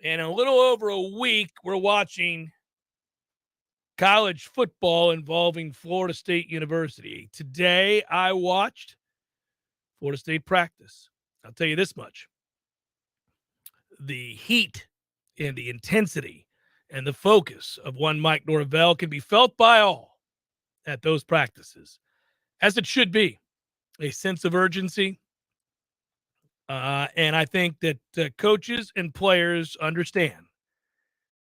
In a little over a week, we're watching college football involving Florida State University. Today, I watched Florida State practice. I'll tell you this much. The heat and the intensity and the focus of one Mike Norvell can be felt by all at those practices, as it should be. A sense of urgency. And I think that coaches and players understand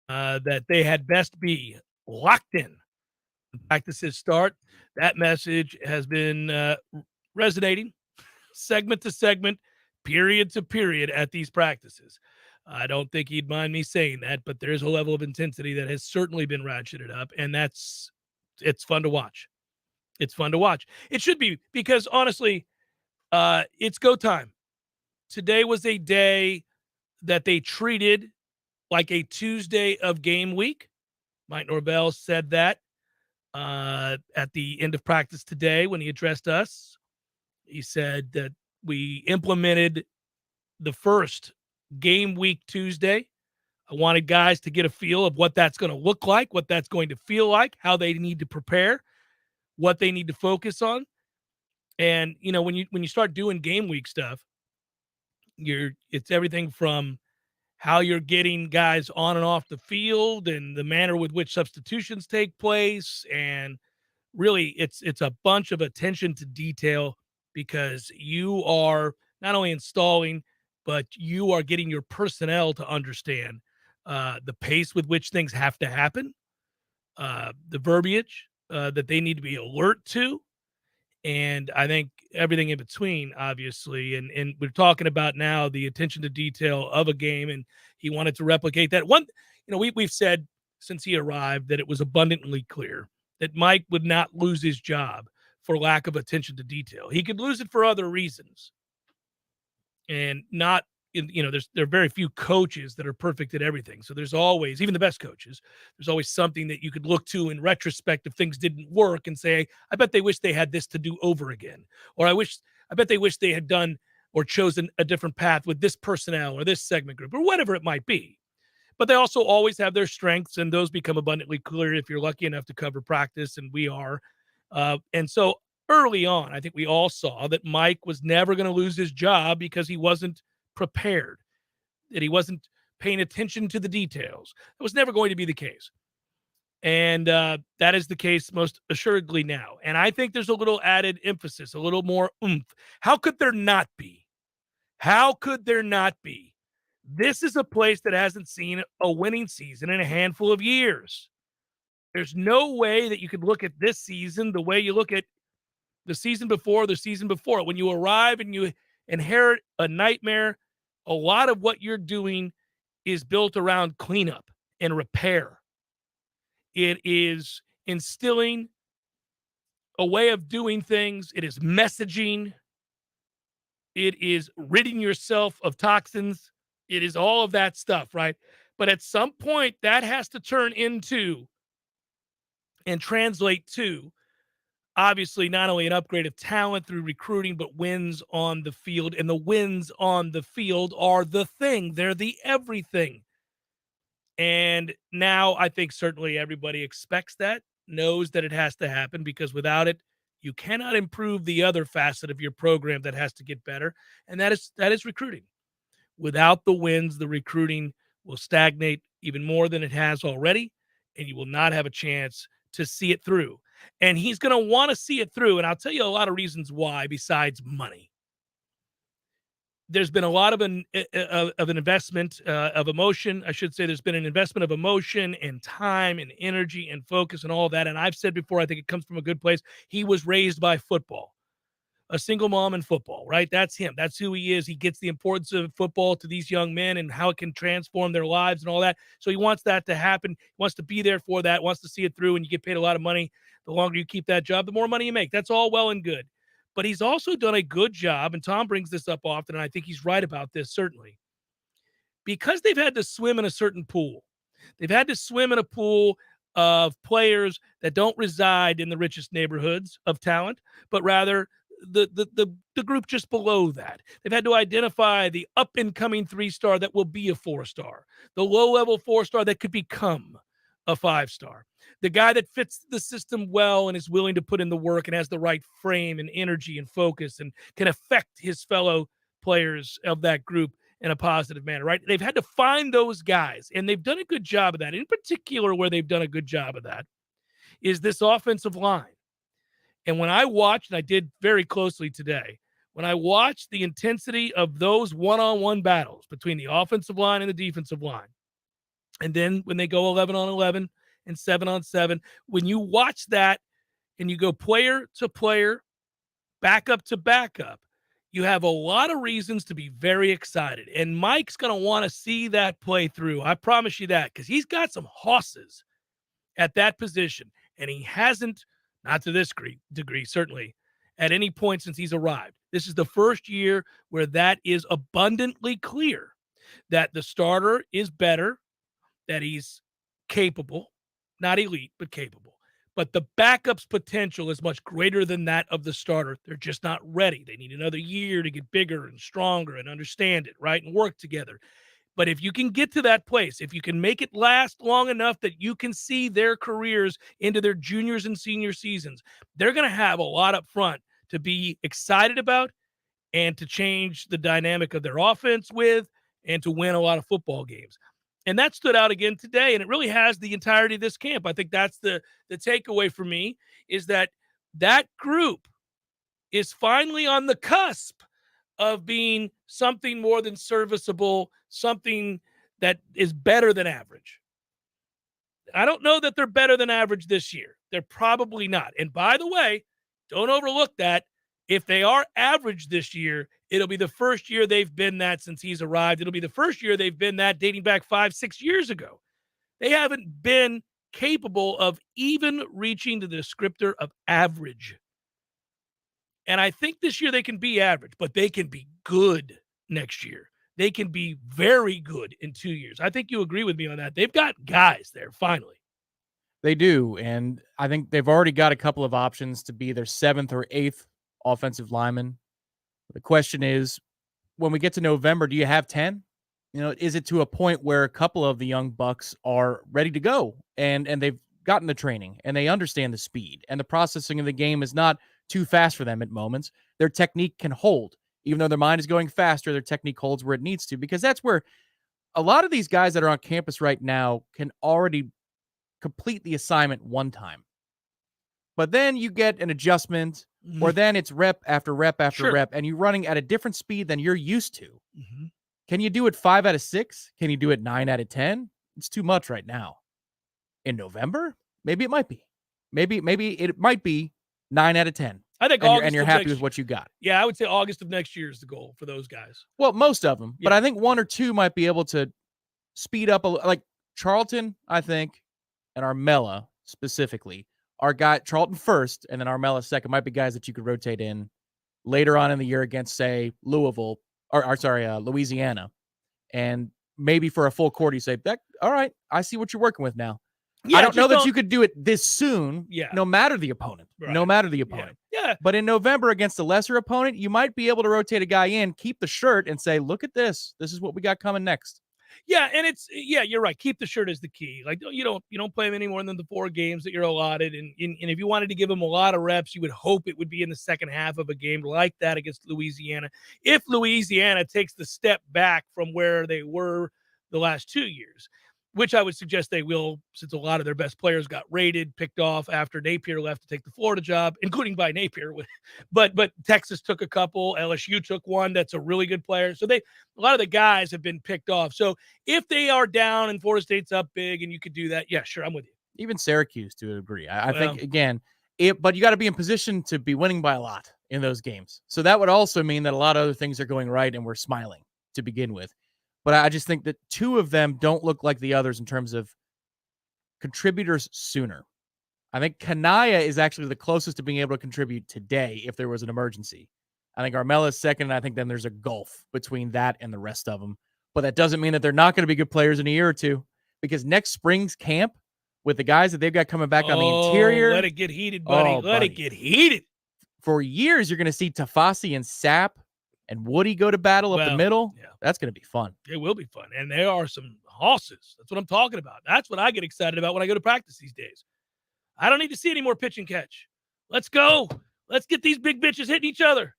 that they had best be locked in when practices start. That message has been resonating segment to segment, period to period at these practices. I don't think he'd mind me saying that, but there's a level of intensity that has certainly been ratcheted up, and it's fun to watch. It's fun to watch. It should be, because honestly, it's go time. Today was a day that they treated like a Tuesday of game week. Mike Norvell said that at the end of practice today when he addressed us. He said that we implemented the first game week Tuesday. I wanted guys to get a feel of what that's going to look like, what that's going to feel like, how they need to prepare, what they need to focus on. And, you know, when you start doing game week stuff, it's everything from how you're getting guys on and off the field and the manner with which substitutions take place. And really, it's a bunch of attention to detail, because you are not only installing, but you are getting your personnel to understand the pace with which things have to happen, the verbiage that they need to be alert to. And I think everything in between, obviously. And we're talking about now the attention to detail of a game, and he wanted to replicate that. We've said since he arrived that it was abundantly clear that Mike would not lose his job for lack of attention to detail. He could lose it for other reasons. And there are very few coaches that are perfect at everything. So there's always, even the best coaches, there's always something that you could look to in retrospect if things didn't work and say, I bet they wish they had this to do over again. Or I bet they wish they had done or chosen a different path with this personnel or this segment group or whatever it might be. But they also always have their strengths, and those become abundantly clear if you're lucky enough to cover practice, and we are. And so early on, I think we all saw that Mike was never going to lose his job because he wasn't prepared, that he wasn't paying attention to the details. That was never going to be the case. And that is the case most assuredly now. And I think there's a little added emphasis, a little more oomph. How could there not be? How could there not be? This is a place that hasn't seen a winning season in a handful of years. There's no way that you could look at this season the way you look at the season before, the season before. When you arrive and you inherit a nightmare, a lot of what you're doing is built around cleanup and repair. It is instilling a way of doing things. It is messaging. It is ridding yourself of toxins. It is all of that stuff, right? But at some point, that has to turn into and translate to, obviously, not only an upgrade of talent through recruiting, but wins on the field. And the wins on the field are the thing. They're the everything. And now I think certainly everybody expects that, knows that it has to happen, because without it, you cannot improve the other facet of your program that has to get better. And that is recruiting. Without the wins, the recruiting will stagnate even more than it has already, and you will not have a chance to see it through. And he's going to want to see it through. And I'll tell you a lot of reasons why besides money. There's been a lot of an investment of emotion. I should say there's been an investment of emotion and time and energy and focus and all that. And I've said before, I think it comes from a good place. He was raised by football, a single mom in football, right? That's him. That's who he is. He gets the importance of football to these young men and how it can transform their lives and all that. So he wants that to happen. He wants to be there for that, wants to see it through. And you get paid a lot of money. The longer you keep that job, the more money you make. That's all well and good. But he's also done a good job, and Tom brings this up often, and I think he's right about this, certainly. Because they've had to swim in a certain pool. They've had to swim in a pool of players that don't reside in the richest neighborhoods of talent, but rather the group just below that. They've had to identify the up-and-coming 3-star that will be a 4-star, the low-level 4-star that could become a 5-star, the guy that fits the system well and is willing to put in the work and has the right frame and energy and focus and can affect his fellow players of that group in a positive manner, right? They've had to find those guys, and they've done a good job of that. In particular, where they've done a good job of that is this offensive line. And when I watched, and I did very closely today, when I watched the intensity of those one-on-one battles between the offensive line and the defensive line, and then when they go 11 on 11 and 7 on 7, when you watch that and you go player to player, backup to backup, you have a lot of reasons to be very excited. And Mike's going to want to see that play through. I promise you that, because he's got some hosses at that position. And he hasn't, not to this degree, certainly, at any point since he's arrived. This is the first year where that is abundantly clear, that the starter is better, that he's capable, not elite, but capable. But the backup's potential is much greater than that of the starter. They're just not ready. They need another year to get bigger and stronger and understand it, right, and work together. But if you can get to that place, if you can make it last long enough that you can see their careers into their juniors and senior seasons, they're going to have a lot up front to be excited about and to change the dynamic of their offense with and to win a lot of football games. And that stood out again today, and it really has the entirety of this camp. I think that's the takeaway for me, is that group is finally on the cusp of being something more than serviceable, something that is better than average. I don't know that they're better than average this year. They're probably not. And by the way, don't overlook that. If they are average this year, it'll be the first year they've been that since he's arrived. It'll be the first year they've been that dating back 5-6 years ago. They haven't been capable of even reaching the descriptor of average. And I think this year they can be average, but they can be good next year. They can be very good in 2 years. I think you agree with me on that. They've got guys there, finally. They do, and I think they've already got a couple of options to be their 7th or 8th offensive lineman. The question is, when we get to November, do you have 10? Is it to a point where a couple of the young bucks are ready to go and they've gotten the training and they understand the speed and the processing of the game is not too fast for them at moments. Their technique can hold. Even though their mind is going faster, their technique holds where it needs to, because that's where a lot of these guys that are on campus right now can already complete the assignment one time. But then you get an adjustment, or then it's rep after rep after rep, and you're running at a different speed than you're used to. Mm-hmm. Can you do it 5 out of 6? Can you do it 9 out of 10? It's too much right now. In November, maybe it might be. Maybe it might be 9 out of 10. I think you're happy with what you got. Yeah, I would say August of next year is the goal for those guys. Well, most of them, but I think 1 or 2 might be able to speed up like Charlton, I think, and Armella specifically. Our guy Charlton first, and then Armella second, might be guys that you could rotate in later on in the year against, say, Louisville, Louisiana, and maybe for a full quarter, you say, all right, I see what you're working with now. Yeah, I don't know that you could do it this soon, no matter the opponent. Right. No matter the opponent. Yeah. But in November against a lesser opponent, you might be able to rotate a guy in, keep the shirt, and say, look at this. This is what we got coming next. Yeah, and you're right. Keep the shirt is the key. Like, you don't play him any more than the 4 games that you're allotted. And if you wanted to give him a lot of reps, you would hope it would be in the second half of a game like that against Louisiana. If Louisiana takes the step back from where they were the last 2 years, which I would suggest they will, since a lot of their best players got raided, picked off after Napier left to take the Florida job, including by Napier. But Texas took a couple. LSU took one that's a really good player. So a lot of the guys have been picked off. So if they are down and Florida State's up big and you could do that, yeah, sure, I'm with you. Even Syracuse, to a degree. I think, again, but you got to be in position to be winning by a lot in those games. So that would also mean that a lot of other things are going right and we're smiling to begin with. But I just think that 2 of them don't look like the others in terms of contributors sooner. I think Kanaya is actually the closest to being able to contribute today if there was an emergency. I think Armella is second, and I think then there's a gulf between that and the rest of them. But that doesn't mean that they're not going to be good players in a year or two, because next spring's camp with the guys that they've got coming back on the interior. Let it get heated, buddy. Let it get heated. for years, you're going to see Tafasi and Sapp and Woody go to battle up the middle. Yeah. That's going to be fun. It will be fun. And there are some hosses. That's what I'm talking about. That's what I get excited about when I go to practice these days. I don't need to see any more pitch and catch. Let's go. Let's get these big bitches hitting each other.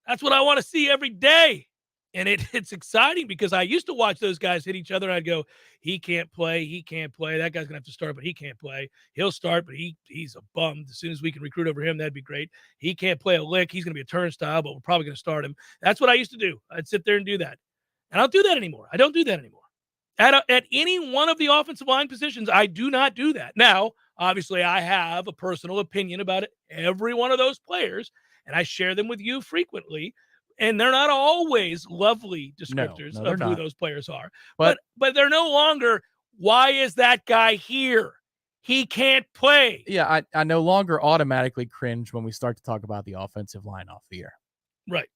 That's what I want to see every day. And it's exciting because I used to watch those guys hit each other. And I'd go, he can't play. He can't play. That guy's going to have to start, but he can't play. He'll start, but he's a bum. As soon as we can recruit over him, that'd be great. He can't play a lick. He's going to be a turnstile, but we're probably going to start him. That's what I used to do. I'd sit there and do that. And I don't do that anymore. I don't do that anymore. At any one of the offensive line positions, I do not do that. Now, obviously, I have a personal opinion about every one of those players, and I share them with you frequently. And they're not always lovely descriptors of who those players are. But they're no longer, why is that guy here? He can't play. Yeah, I no longer automatically cringe when we start to talk about the offensive line off the air. Right.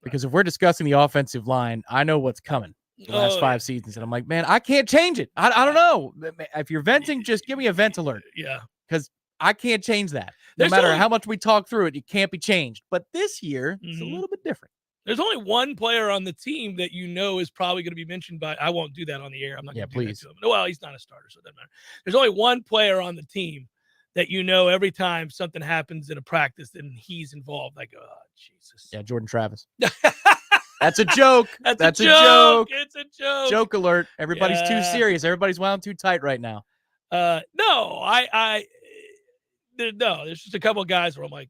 Because if we're discussing the offensive line, I know what's coming the last 5 seasons. And I'm like, man, I can't change it. I don't know. If you're venting, just give me a vent alert. Yeah. Because I can't change that. No matter how much we talk through it, it can't be changed. But this year, it's a little bit different. There's only one player on the team that is probably going to be mentioned by. I won't do that on the air. I'm not going to do that to him. Well, he's not a starter, so it doesn't matter. There's only one player on the team that every time something happens in a practice, then he's involved. Like, oh, Jesus. Yeah, Jordan Travis. That's a joke. That's a joke. It's a joke. Joke alert. Everybody's too serious. Everybody's wound too tight right now. No, there's just a couple of guys where I'm like,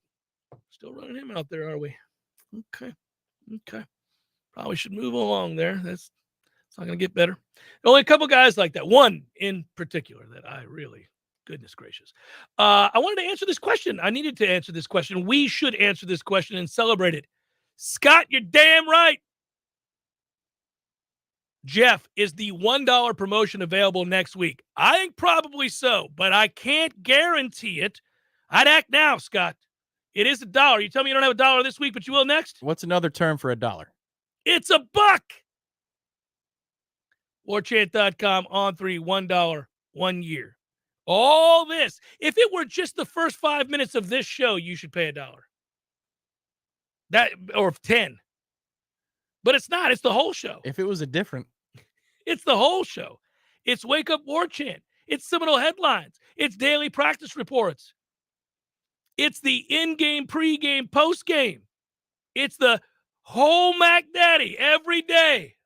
still running him out there, are we? Okay. Probably should move along there. It's not going to get better. Only a couple guys like that. One in particular that I really, goodness gracious. I wanted to answer this question. I needed to answer this question. We should answer this question and celebrate it. Scott, you're damn right. Jeff, is the $1 promotion available next week? I think probably so, but I can't guarantee it. I'd act now, Scott. It is $1. You tell me you don't have $1 this week, but you will next? What's another term for $1? It's a buck. Warchant.com on 3, $1, 1 year. All this. If it were just the first 5 minutes of this show, you should pay $1. That or 10. But it's not. It's the whole show. If it was a different. It's the whole show. It's Wake Up Warchant. It's Seminole headlines. It's daily practice reports. It's the in-game, pre-game, post-game. It's the whole Mac Daddy every day.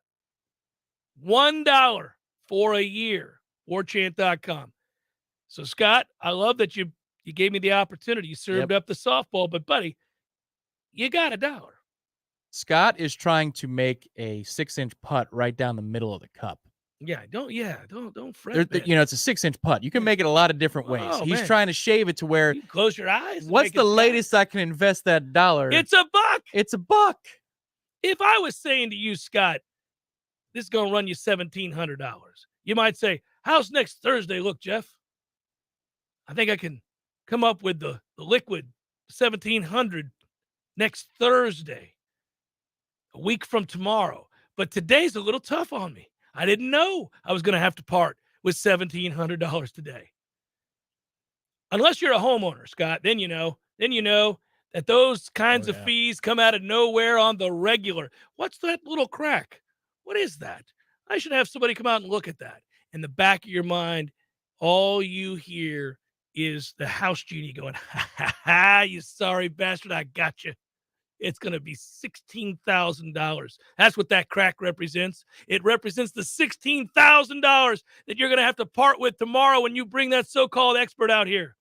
$1 for a year. Warchant.com. So, Scott, I love that you gave me the opportunity. You served up the softball, but, buddy, you got $1. Scott is trying to make a 6-inch putt right down the middle of the cup. Don't fret. It's a 6-inch putt. You can make it a lot of different ways. He's trying to shave it to where you close your eyes. What's the latest I can invest that $1? It's a buck. It's a buck. If I was saying to you, Scott, this is going to run you $1,700, you might say, how's next Thursday look, Jeff? I think I can come up with the liquid $1,700 next Thursday, a week from tomorrow. But today's a little tough on me. I didn't know I was going to have to part with $1,700 today. Unless you're a homeowner, Scott, then you know that those kinds of fees come out of nowhere on the regular. What's that little crack? What is that? I should have somebody come out and look at that. In the back of your mind, all you hear is the house genie going, ha, ha, ha, you sorry bastard, I got you. It's going to be $16,000. That's what that crack represents. It represents the $16,000 that you're going to have to part with tomorrow when you bring that so-called expert out here.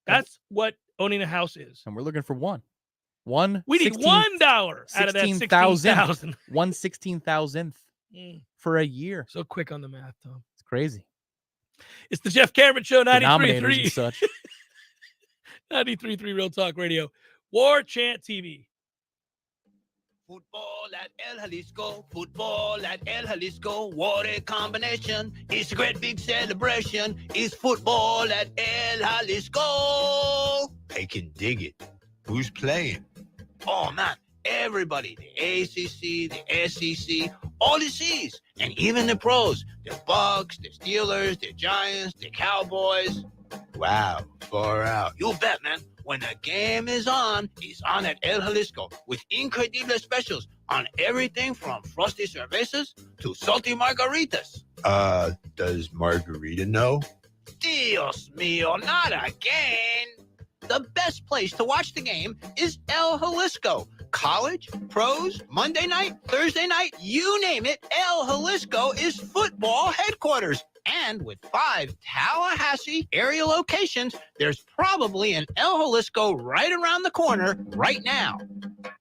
That's what owning a house is. And we're looking for one. We need $1 out of that $16,000. 1/16,000th for a year. So quick on the math, Tom. It's crazy. It's the Jeff Cameron Show, 93.3. Such. 93.3 Real Talk Radio. Warchant TV. Football at El Jalisco, football at El Jalisco, what a combination. It's a great big celebration. It's football at El Jalisco. I can dig it. Who's playing? Oh, man, everybody. The ACC, the SEC, all the C's, and even the pros. The Bucks, the Steelers, the Giants, the Cowboys. Wow, far out. You bet, man. When the game is on, it's on at El Jalisco with incredible specials on everything from frosty cervezas to salty margaritas. Does Margarita know? Dios mío, not again. The best place to watch the game is El Jalisco. College, pros, Monday night, Thursday night, you name it, El Jalisco is football headquarters. And with 5 Tallahassee area locations, there's probably an El Jalisco right around the corner right now.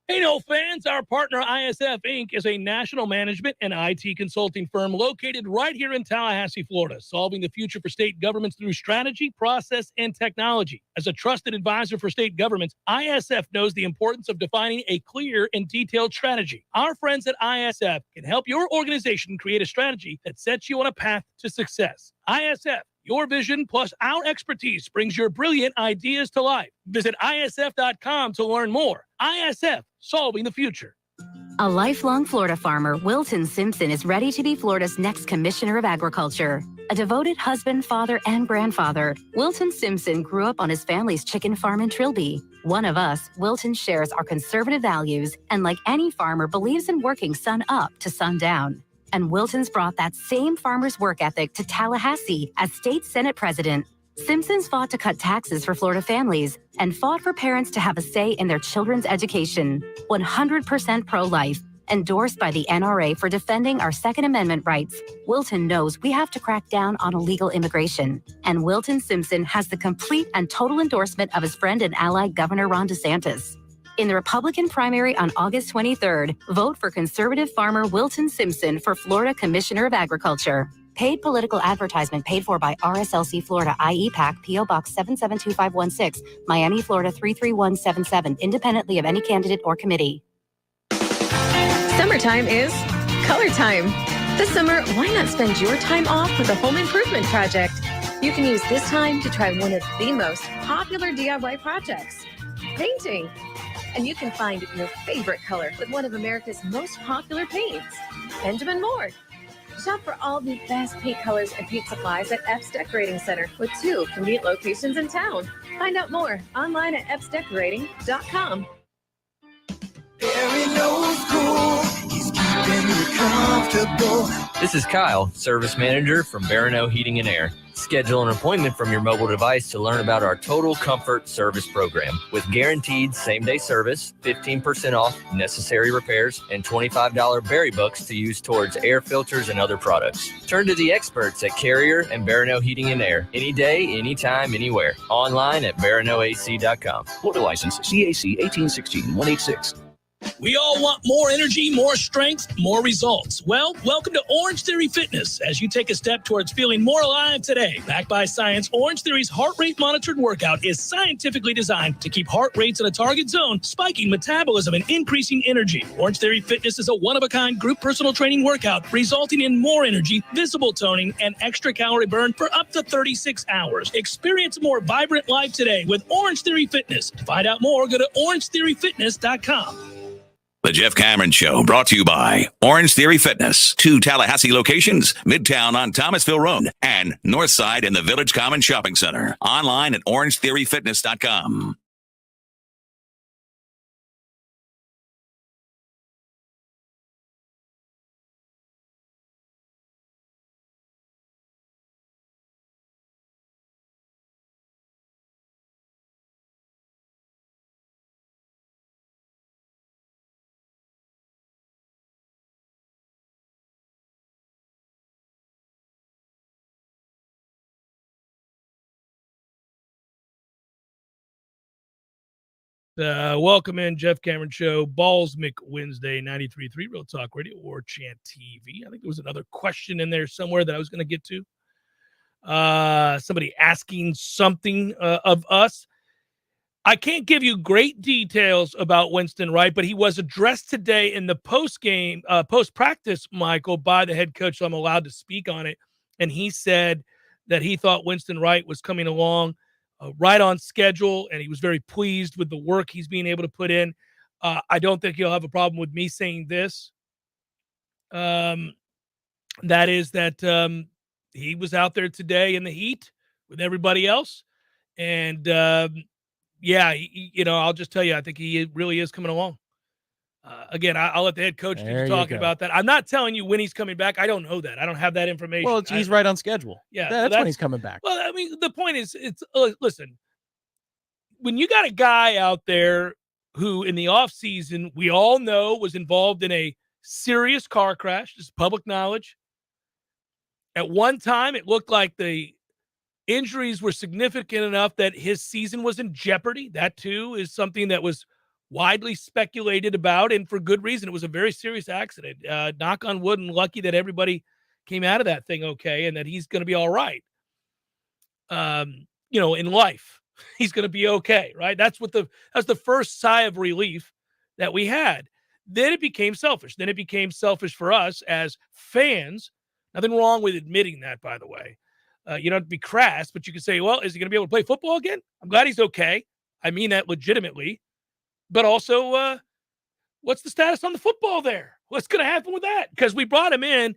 Hey, no fans, our partner ISF Inc. is a national management and IT consulting firm located right here in Tallahassee, Florida, solving the future for state governments through strategy, process, and technology. As a trusted advisor for state governments, ISF knows the importance of defining a clear and detailed strategy. Our friends at ISF can help your organization create a strategy that sets you on a path to success. ISF, your vision plus our expertise brings your brilliant ideas to life. Visit ISF.com to learn more. ISF, solving the future. A lifelong Florida farmer, Wilton Simpson, is ready to be Florida's next Commissioner of Agriculture. A devoted husband, father, and grandfather, Wilton Simpson grew up on his family's chicken farm in Trilby. One of us, Wilton shares our conservative values and, like any farmer, believes in working sun up to sundown. And Wilton's brought that same farmer's work ethic to Tallahassee as state Senate president. Simpsons fought to cut taxes for Florida families and fought for parents to have a say in their children's education. 100% pro-life, endorsed by the NRA for defending our Second Amendment rights. Wilton knows we have to crack down on illegal immigration. And Wilton Simpson has the complete and total endorsement of his friend and ally, Governor Ron DeSantis. In the Republican primary on August 23rd, vote for conservative farmer Wilton Simpson for Florida Commissioner of Agriculture. Paid political advertisement paid for by RSLC Florida IEPAC, P.O. Box 772516, Miami, Florida 33177, independently of any candidate or committee. Summertime is color time. This summer, why not spend your time off with a home improvement project? You can use this time to try one of the most popular DIY projects, painting. And you can find your favorite color with one of America's most popular paints, Benjamin Moore. Shop for all the best paint colors and paint supplies at Epps Decorating Center with 2 convenient locations in town. Find out more online at epsdecorating.com. Barry knows cool. He's keeping you comfortable. This is Kyle, Service Manager from Barano Heating and Air. Schedule an appointment from your mobile device to learn about our Total Comfort Service Program. With guaranteed same-day service, 15% off necessary repairs, and $25 Berry Bucks to use towards air filters and other products. Turn to the experts at Carrier and Barano Heating and Air. Any day, anytime, anywhere. Online at baranoac.com. Florida license CAC 1816-186. We all want more energy, more strength, more results. Well, welcome to Orange Theory Fitness as you take a step towards feeling more alive today. Backed by science, Orange Theory's heart rate monitored workout is scientifically designed to keep heart rates in a target zone, spiking metabolism and increasing energy. Orange Theory Fitness is a one-of-a-kind group personal training workout resulting in more energy, visible toning, and extra calorie burn for up to 36 hours. Experience a more vibrant life today with Orange Theory Fitness. To find out more, go to orangetheoryfitness.com. The Jeff Cameron Show, brought to you by Orange Theory Fitness. 2 Tallahassee locations, Midtown on Thomasville Road and Northside in the Village Common Shopping Center. Online at orangetheoryfitness.com. Welcome in, Jeff Cameron Show, Ballsmick Wednesday, 93.3 Real Talk Radio, Warchant TV. I think there was another question in there somewhere that I was going to get to. Somebody asking something of us. I can't give you great details about Winston Wright, but he was addressed today in the post-practice, Michael, by the head coach, so I'm allowed to speak on it. And he said that he thought Winston Wright was coming along right on schedule, and he was very pleased with the work he's being able to put in. I don't think he'll have a problem with me saying this. That is that he was out there today in the heat with everybody else. And, I'll just tell you, I think he really is coming along. Again, I'll let the head coach do talking about that. I'm not telling you when he's coming back. I don't know that. I don't have that information. Well, he's right on schedule. Yeah, that's when he's coming back. Well, I mean, the point is, listen, when you got a guy out there who in the offseason we all know was involved in a serious car crash, this is public knowledge. At one time, it looked like the injuries were significant enough that his season was in jeopardy. That, too, is something that was widely speculated about, and for good reason. It was a very serious accident. Knock on wood, and lucky that everybody came out of that thing okay and that he's going to be all right. In life, he's going to be okay, right? That's the first sigh of relief that we had. Then it became selfish. Then it became selfish for us as fans. Nothing wrong with admitting that, by the way. You don't have to be crass, but you can say, well, is he going to be able to play football again? I'm glad he's okay. I mean that legitimately. But also, what's the status on the football there? What's going to happen with that? Because we brought him in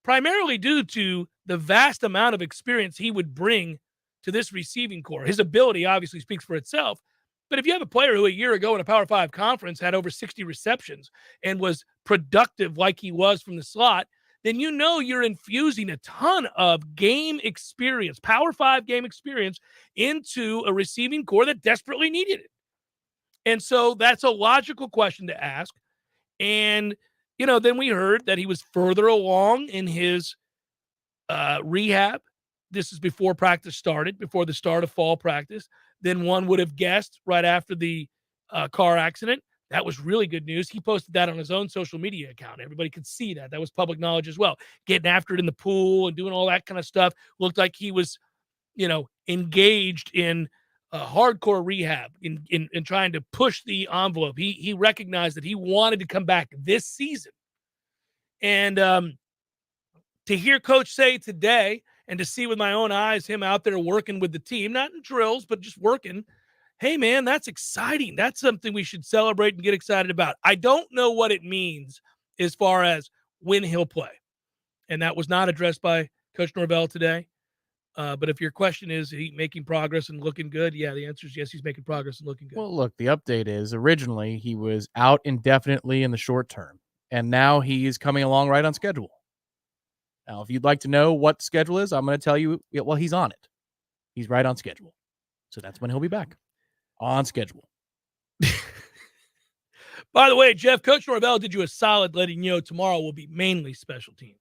primarily due to the vast amount of experience he would bring to this receiving corps. His ability obviously speaks for itself. But if you have a player who a year ago in a Power 5 conference had over 60 receptions and was productive like he was from the slot, then you know you're infusing a ton of game experience, Power 5 game experience, into a receiving corps that desperately needed it. And so that's a logical question to ask. And, then we heard that he was further along in his rehab. This is before practice started, before the start of fall practice. Then one would have guessed right after the car accident. That was really good news. He posted that on his own social media account. Everybody could see that. That was public knowledge as well. Getting after it in the pool and doing all that kind of stuff. Looked like he was, engaged in hardcore rehab in trying to push the envelope. He recognized that he wanted to come back this season. And to hear Coach say today and to see with my own eyes him out there working with the team, not in drills, but just working, hey, man, that's exciting. That's something we should celebrate and get excited about. I don't know what it means as far as when he'll play. And that was not addressed by Coach Norvell today. But if your question is he making progress and looking good, yeah, the answer is yes, he's making progress and looking good. Well, look, the update is originally he was out indefinitely in the short term, and now he's coming along right on schedule. Now, if you'd like to know what the schedule is, I'm going to tell you, well, he's on it. He's right on schedule. So that's when he'll be back. On schedule. By the way, Jeff, Coach Norvell did you a solid letting you know tomorrow will be mainly special teams.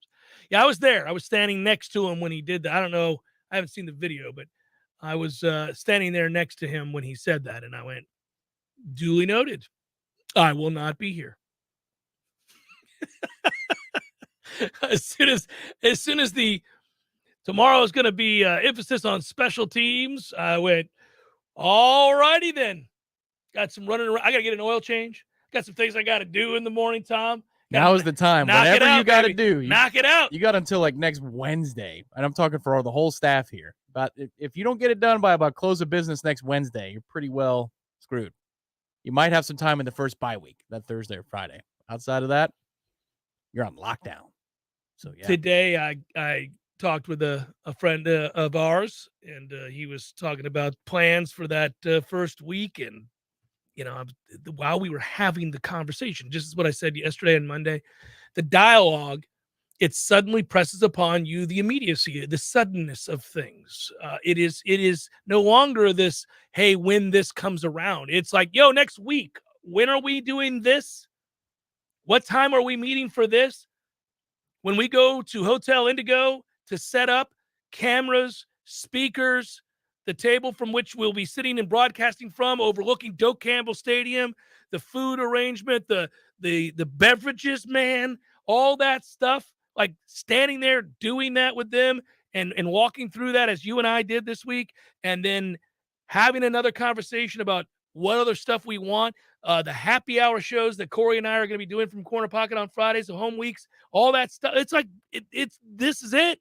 Yeah, I was there. I was standing next to him when he did that. I don't know. I haven't seen the video, but I was standing there next to him when he said that, and I went, duly noted. I will not be here. as soon as the tomorrow is going to be emphasis on special teams, I went, all righty then. Got some running around. I got to get an oil change. Got some things I got to do in the morning, Tom. Now is the time. Whatever you got to do. Knock it out. You got until like next Wednesday. And I'm talking for the whole staff here. But if you don't get it done by about close of business next Wednesday, you're pretty well screwed. You might have some time in the first bye week, that Thursday or Friday. Outside of that, you're on lockdown. So, yeah. Today, I talked with a friend of ours, and he was talking about plans for that first week. And, while we were having the conversation, just as what I said yesterday and Monday, the dialogue, it suddenly presses upon you the immediacy, the suddenness of things. It is no longer this, hey, when this comes around. It's like, yo, next week, when are we doing this? What time are we meeting for this? When we go to Hotel Indigo to set up cameras, speakers, the table from which we'll be sitting and broadcasting from, overlooking Doak Campbell Stadium, the food arrangement, the beverages, man, all that stuff, like standing there doing that with them and walking through that as you and I did this week, and then having another conversation about what other stuff we want, the happy hour shows that Corey and I are going to be doing from Corner Pocket on Fridays, the home weeks, all that stuff. It's like, this is it.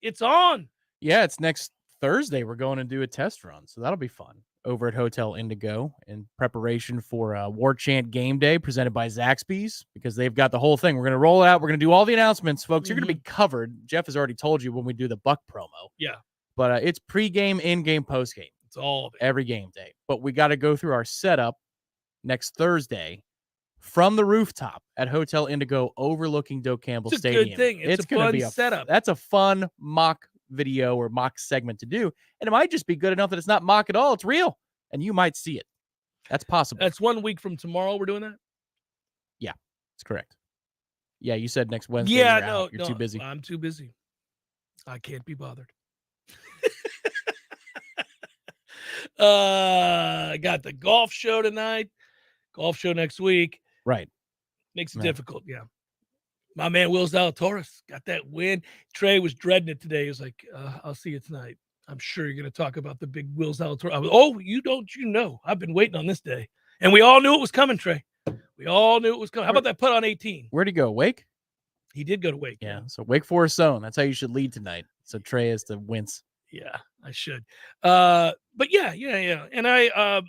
It's on. Yeah, it's next Thursday. We're going to do a test run, so that'll be fun over at Hotel Indigo in preparation for Warchant Game Day presented by Zaxby's, because they've got the whole thing. We're going to roll it out. We're going to do all the announcements, folks. You're going to be covered. Jeff has already told you when we do the Buck promo. Yeah. But it's pregame, in-game, postgame. It's all of it. Every game day. But we got to go through our setup next Thursday from the rooftop at Hotel Indigo overlooking Doak Campbell It's a Stadium. good thing. It's a gonna fun be setup. That's a fun mock video or mock segment to do. And it might just be good enough that it's not mock at all. It's real. And you might see it. That's possible. That's 1 week from tomorrow we're doing that? Yeah, that's correct. Yeah, you said next Wednesday. Yeah, you're out. You're too busy. I'm too busy. I can't be bothered. I got the golf show tonight. Golf show next week. Right. Makes it difficult, yeah. My man Will Zalatoris got that win. Trey was dreading it today. He was like, I'll see you tonight. I'm sure you're going to talk about the big Will Zalatoris. I was, you know. I've been waiting on this day. And we all knew it was coming, Trey. We all knew it was coming. How about that putt on 18? Where'd he go? Wake? He did go to Wake. Yeah. So Wake Forest zone. That's how you should lead tonight. So Trey is to wince. Yeah, I should. But yeah. And I,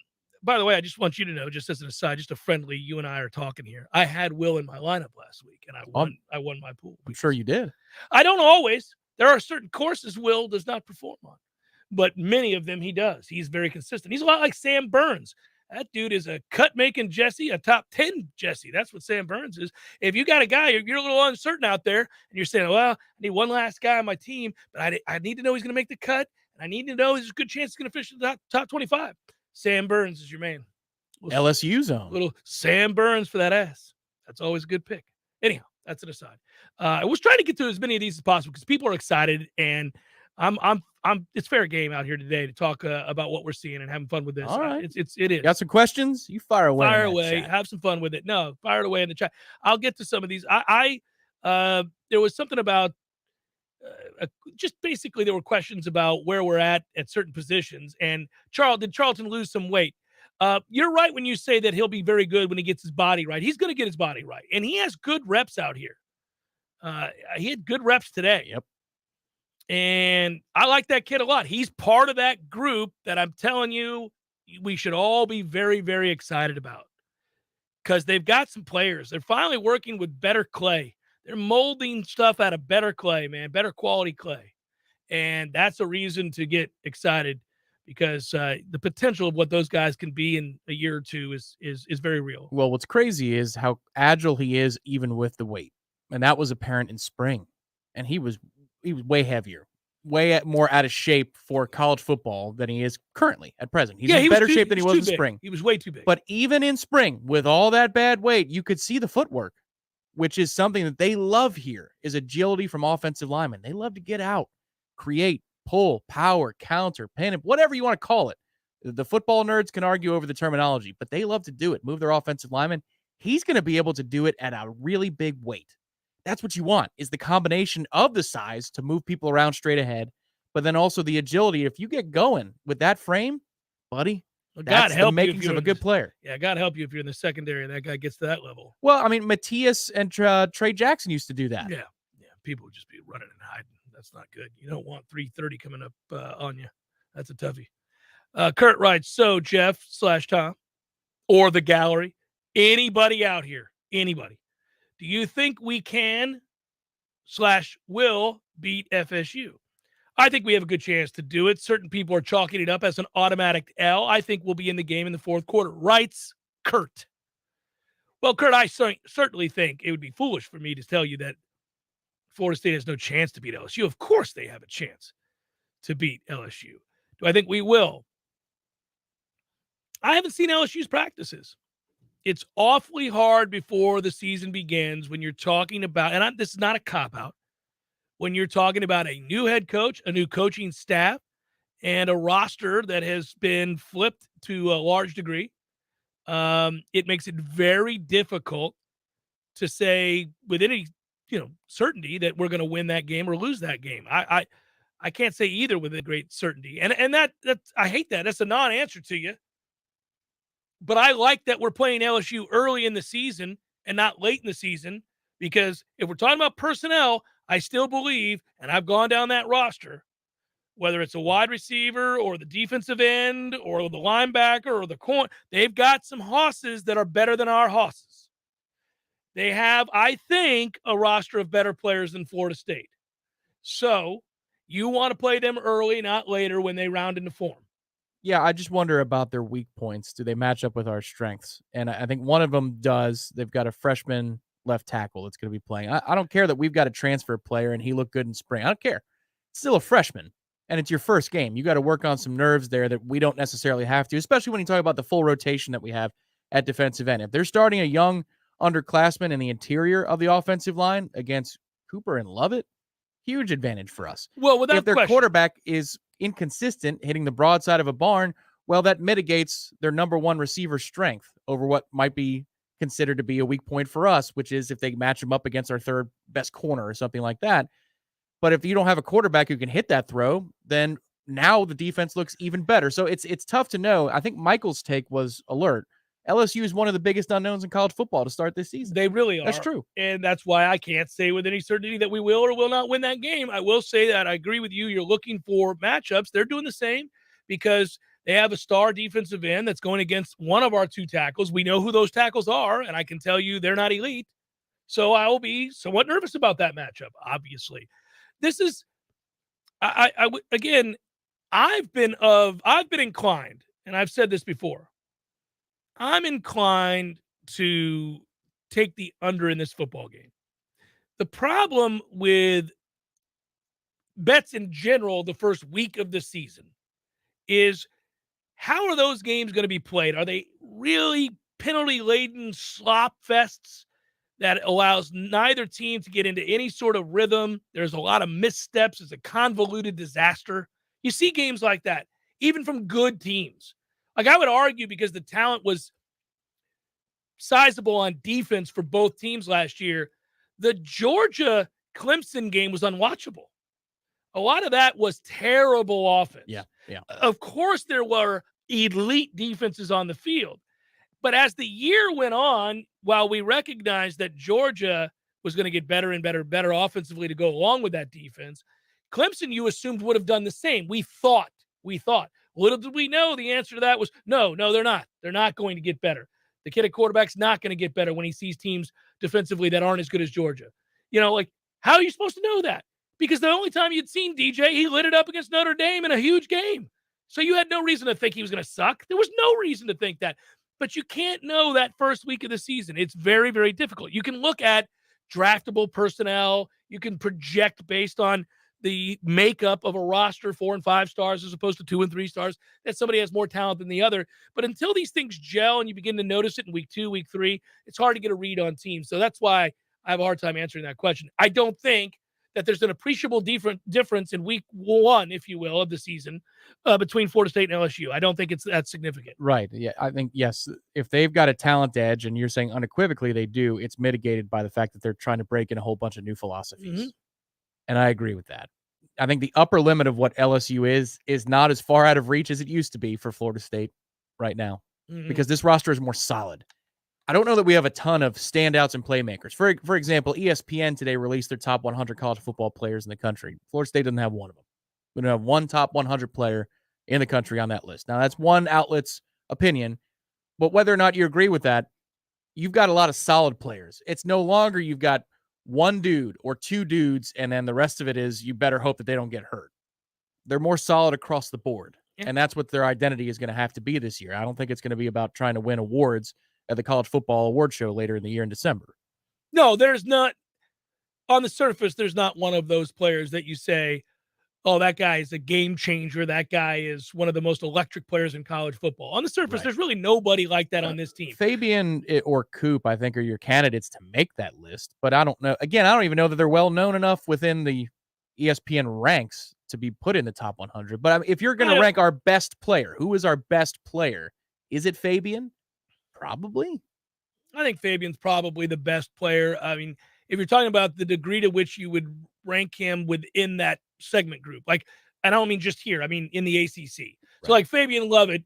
by the way, I just want you to know, just as an aside, just a friendly, you and I are talking here. I had Will in my lineup last week, and I won my pool. I'm sure you did. I don't always. There are certain courses Will does not perform on, but many of them he does. He's very consistent. He's a lot like Sam Burns. That dude is a cut-making Jesse, a top 10 Jesse. That's what Sam Burns is. If you got a guy, you're a little uncertain out there, and you're saying, well, I need one last guy on my team, but I need to know he's going to make the cut, and I need to know there's a good chance he's going to finish in the top 25. Sam Burns is your man. LSU zone. Little Sam Burns for that ass. That's always a good pick. Anyhow, that's an aside. I was trying to get to as many of these as possible because people are excited, and it's fair game out here today to talk about what we're seeing and having fun with this. All right. It is. Got some questions? You fire away. Fire away. Have some fun with it. No, fire it away in the chat. I'll get to some of these. There was something about just basically there were questions about where we're at certain positions. And did Charlton lose some weight? You're right when you say that he'll be very good when he gets his body right. He's going to get his body right. And he has good reps out here. He had good reps today. Yep. And I like that kid a lot. He's part of that group that I'm telling you we should all be very, very excited about because they've got some players. They're finally working with better clay. They're molding stuff out of better clay, man, better quality clay. And that's a reason to get excited because the potential of what those guys can be in a year or two is very real. Well, what's crazy is how agile he is even with the weight. And that was apparent in spring. And he was way heavier, way more out of shape for college football than he is currently at present. He's in better shape than he was in spring. He was way too big. But even in spring, with all that bad weight, you could see the footwork, which is something that they love here, is agility from offensive linemen. They love to get out, create, pull, power, counter, pin, whatever you want to call it. The football nerds can argue over the terminology, but they love to do it, move their offensive linemen. He's going to be able to do it at a really big weight. That's what you want, is the combination of the size to move people around straight ahead, but then also the agility. If you get going with that frame, buddy, that's the makings of a good player. Yeah, God help you if you're in the secondary and that guy gets to that level. Well, I mean, Matthias and Trey Jackson used to do that. Yeah. People would just be running and hiding. That's not good. You don't want 330 coming up on you. That's a toughie. Kurt writes, so Jeff / Tom or the gallery, anybody out here, anybody, do you think we can / will beat FSU? I think we have a good chance to do it. Certain people are chalking it up as an automatic L. I think we'll be in the game in the fourth quarter. Writes Kurt. Well, Kurt, I certainly think it would be foolish for me to tell you that Florida State has no chance to beat LSU. Of course they have a chance to beat LSU. Do I think we will? I haven't seen LSU's practices. It's awfully hard before the season begins when you're talking about, and this is not a cop-out, when you're talking about a new head coach, a new coaching staff, and a roster that has been flipped to a large degree. It makes it very difficult to say with any certainty that we're going to win that game or lose that game. I can't say either with a great certainty. And that I hate that. That's a non-answer to you. But I like that we're playing LSU early in the season and not late in the season, because if we're talking about personnel, I still believe, and I've gone down that roster, whether it's a wide receiver or the defensive end or the linebacker or the corner, they've got some hosses that are better than our hosses. They have, I think, a roster of better players than Florida State. So You want to play them early, not later when they round into form. Yeah, I just wonder about their weak points. Do they match up with our strengths? And I think one of them does. They've got a freshman left tackle that's going to be playing. I don't care that we've got a transfer player and he looked good in spring. I don't care. It's still a freshman, and it's your first game. You got to work on some nerves there that we don't necessarily have to, especially when you talk about the full rotation that we have at defensive end. If they're starting a young underclassman in the interior of the offensive line against Cooper and Lovett, huge advantage for us. Well, without if their question. quarterback is inconsistent, hitting the broadside of a barn, well, that mitigates their number one receiver strength over what might be considered to be a weak point for us, which is if they match them up against our third best corner or something like that. But if you don't have a quarterback who can hit that throw, then now the defense looks even better. So it's tough to know. I think Michael's take was alert. LSU is one of the biggest unknowns in college football to start this season. They really are. That's true. And that's why I can't say with any certainty that we will or will not win that game. I will say that I agree with you. You're looking for matchups. They're doing the same because they have a star defensive end that's going against one of our two tackles. We know who those tackles are, and I can tell you they're not elite. So I will be somewhat nervous about that matchup, obviously. This is again, I've been inclined, and I've said this before. I'm inclined to take the under in this football game. The problem with bets in general the first week of the season is how are those games going to be played? Are they really penalty-laden slop fests that allows neither team to get into any sort of rhythm? There's a lot of missteps. It's a convoluted disaster. You see games like that, even from good teams. Like I would argue because the talent was sizable on defense for both teams last year, the Georgia-Clemson game was unwatchable. A lot of that was terrible offense. Yeah. Of course, there were elite defenses on the field. But as the year went on, while we recognized that Georgia was going to get better and better offensively to go along with that defense, Clemson, you assumed, would have done the same. We thought. Little did we know the answer to that was no, they're not. They're not going to get better. The kid at quarterback's not going to get better when he sees teams defensively that aren't as good as Georgia. How are you supposed to know that? Because the only time you'd seen DJ, he lit it up against Notre Dame in a huge game. So you had no reason to think he was going to suck. There was no reason to think that. But you can't know that first week of the season. It's very, very difficult. You can look at draftable personnel. You can project based on the makeup of a roster, 4 and 5 stars as opposed to 2 and 3 stars, that somebody has more talent than the other. But until these things gel and you begin to notice it in week 2, week 3, it's hard to get a read on teams. So that's why I have a hard time answering that question. I don't think that there's an appreciable difference in week 1, if you will, of the season between Florida State and LSU. I don't think it's that significant. Right. Yeah. I think, yes, if they've got a talent edge, and you're saying unequivocally they do, it's mitigated by the fact that they're trying to break in a whole bunch of new philosophies. Mm-hmm. And I agree with that. I think the upper limit of what LSU is not as far out of reach as it used to be for Florida State right now, because this roster is more solid. I don't know that we have a ton of standouts and playmakers. For example, ESPN today released their top 100 college football players in the country. Florida State doesn't have one of them. We don't have one top 100 player in the country on that list. Now, that's one outlet's opinion, but whether or not you agree with that, you've got a lot of solid players. It's no longer you've got one dude or two dudes, and then the rest of it is you better hope that they don't get hurt. They're more solid across the board, and that's what their identity is going to have to be this year. I don't think it's going to be about trying to win awards at the college football award show later in the year in December. No, there's not. On the surface, there's not one of those players that you say, oh, that guy is a game changer. That guy is one of the most electric players in college football. On the surface, There's really nobody like that on this team. Fabian or Coop, I think, are your candidates to make that list. But I don't know. Again, I don't even know that they're well known enough within the ESPN ranks to be put in the top 100. But I mean, if you're going to rank our best player, who is our best player? Is it Fabian? Probably. I think Fabian's probably the best player. I mean, if you're talking about the degree to which you would rank him within that segment group, like, I don't mean just here, I mean in the ACC. Right. So like Fabian Lovett,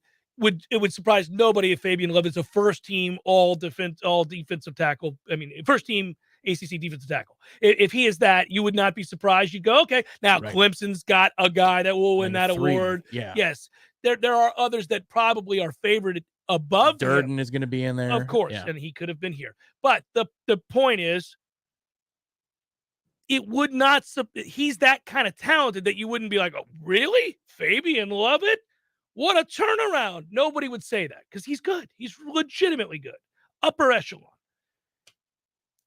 it would surprise nobody if Fabian Lovett's a first team all defensive tackle. I mean, first team ACC defensive tackle. If he is that, you would not be surprised. You go, okay, now Clemson's got a guy that will win that award. Yeah. Yes. There are others that probably are favored above Durden him. is going to be in there. Of course, and he could have been here. But the point is, it would not. He's that kind of talented that you wouldn't be like, oh, really? Fabian Lovett? What a turnaround. Nobody would say that because he's good. He's legitimately good. Upper echelon.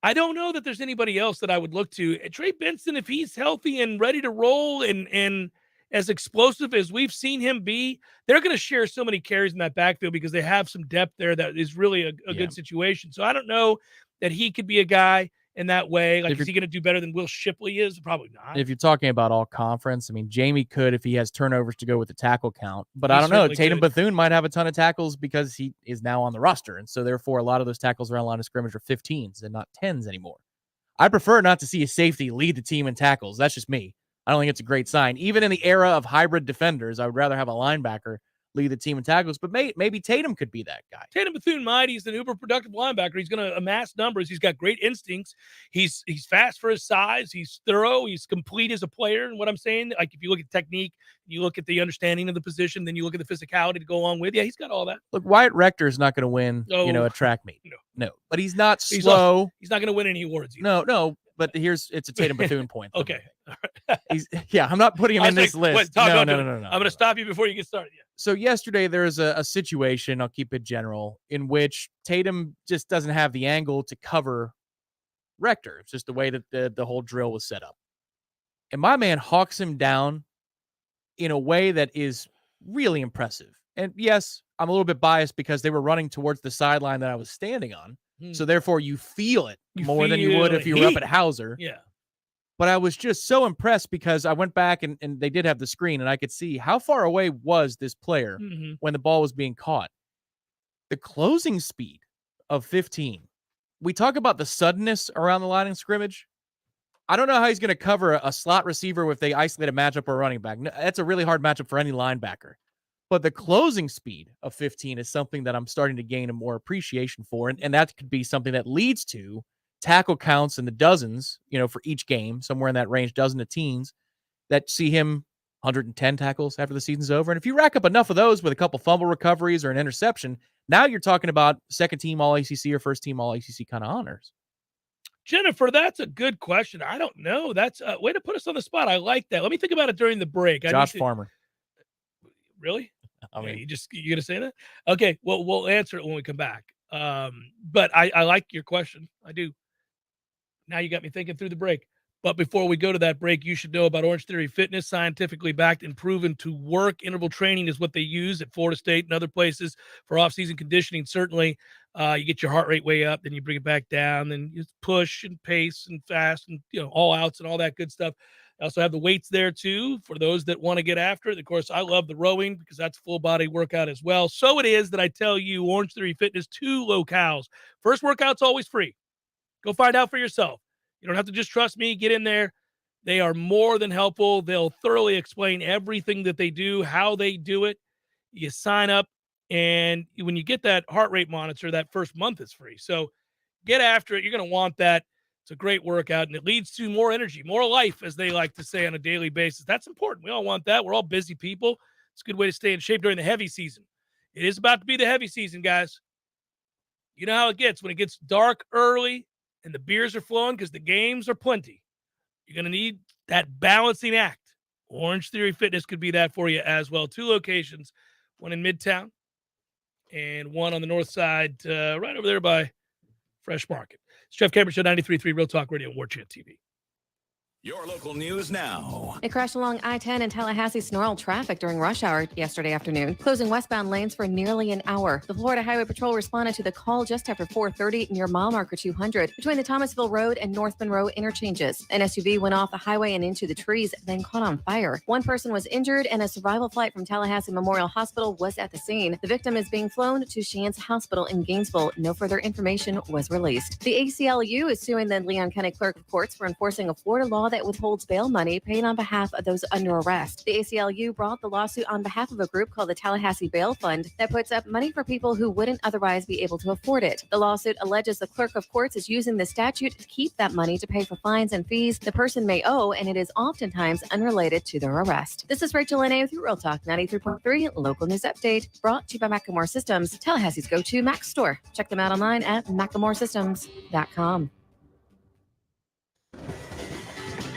I don't know that there's anybody else that I would look to. Trey Benson, if he's healthy and ready to roll and as explosive as we've seen him be, they're going to share so many carries in that backfield because they have some depth there that is really a good situation. So I don't know that he could be a guy in that way. Like, is he going to do better than Will Shipley is? Probably not. If you're talking about all conference, I mean, Jamie could if he has turnovers to go with the tackle count. But He I don't know. certainly Tatum could. Bethune might have a ton of tackles because he is now on the roster. And so, therefore, a lot of those tackles around the line of scrimmage are 15s and not 10s anymore. I prefer not to see a safety lead the team in tackles. That's just me. I don't think it's a great sign. Even in the era of hybrid defenders, I would rather have a linebacker lead the team in tackles, but maybe Tatum could be that guy. Tatum Bethune might. He's an uber productive linebacker. He's going to amass numbers. He's got great instincts. He's fast for his size. He's thorough. He's complete as a player. And what I'm saying, like if you look at technique, you look at the understanding of the position, then you look at the physicality to go along with. Yeah, he's got all that. Look, Wyatt Rector is not going to win, a track meet. No, but he's not slow. He's not going to win any awards either. No. But it's a Tatum Bethune point. Okay. I'm not putting him in this list. No. I'm going to stop you before you get started. Yeah. So yesterday there was a situation, I'll keep it general, in which Tatum just doesn't have the angle to cover Rector. It's just the way that the whole drill was set up. And my man hawks him down in a way that is really impressive. And yes, I'm a little bit biased because they were running towards the sideline that I was standing on. So therefore you feel it more than you would if you were up at Hauser. Yeah. But I was just so impressed because I went back and they did have the screen and I could see how far away was this player when the ball was being caught. The closing speed of 15. We talk about the suddenness around the line of scrimmage. I don't know how he's going to cover a slot receiver if they isolate a matchup or a running back. That's a really hard matchup for any linebacker. But the closing speed of 15 is something that I'm starting to gain a more appreciation for. And that could be something that leads to tackle counts in the dozens, for each game, somewhere in that range, dozen to teens, that see him 110 tackles after the season's over. And if you rack up enough of those with a couple fumble recoveries or an interception, now you're talking about second team All-ACC or first team All-ACC kind of honors. Jennifer, that's a good question. I don't know. That's a way to put us on the spot. I like that. Let me think about it during the break. Josh Farmer. Really? I mean, you gonna say that? Okay. Well, we'll answer it when we come back. But I like your question. I do. Now you got me thinking through the break. But before we go to that break, you should know about Orange Theory Fitness, scientifically backed and proven to work. Interval training is what they use at Florida State and other places for off-season conditioning. Certainly, you get your heart rate way up, then you bring it back down, then you push and pace and fast and all outs and all that good stuff. I also have the weights there too for those that want to get after it. Of course, I love the rowing because that's full body workout as well. So it is that I tell you, Orange Theory Fitness, 2 locales. First workout's always free. Go find out for yourself. You don't have to just trust me. Get in there. They are more than helpful. They'll thoroughly explain everything that they do, how they do it. You sign up, and when you get that heart rate monitor, that first month is free. So get after it. You're going to want that. It's a great workout, and it leads to more energy, more life, as they like to say on a daily basis. That's important. We all want that. We're all busy people. It's a good way to stay in shape during the heavy season. It is about to be the heavy season, guys. You know how it gets when it gets dark early and the beers are flowing because the games are plenty. You're going to need that balancing act. Orange Theory Fitness could be that for you as well. 2 locations, one in Midtown and one on the north side, right over there by Fresh Market. It's Jeff Cameron Show, 93.3 Real Talk Radio, Warchant TV. Your local news now. It crashed along I-10 in Tallahassee Snorrell traffic during rush hour yesterday afternoon, closing westbound lanes for nearly an hour. The Florida Highway Patrol responded to the call just after 4:30 near mile marker 200 between the Thomasville Road and North Monroe interchanges. An SUV went off the highway and into the trees, then caught on fire. One person was injured, and a survival flight from Tallahassee Memorial Hospital was at the scene. The victim is being flown to Shands Hospital in Gainesville. No further information was released. The ACLU is suing the Leon County Clerk of Courts for enforcing a Florida law that withholds bail money paid on behalf of those under arrest. The ACLU brought the lawsuit on behalf of a group called the Tallahassee Bail Fund that puts up money for people who wouldn't otherwise be able to afford it. The lawsuit alleges the Clerk of Courts is using the statute to keep that money to pay for fines and fees the person may owe, and it is oftentimes unrelated to their arrest. This is Rachel Lene with Real Talk 93.3 Local News Update, brought to you by Macklemore Systems, Tallahassee's go-to Mac store. Check them out online at MacklemoreSystems.com.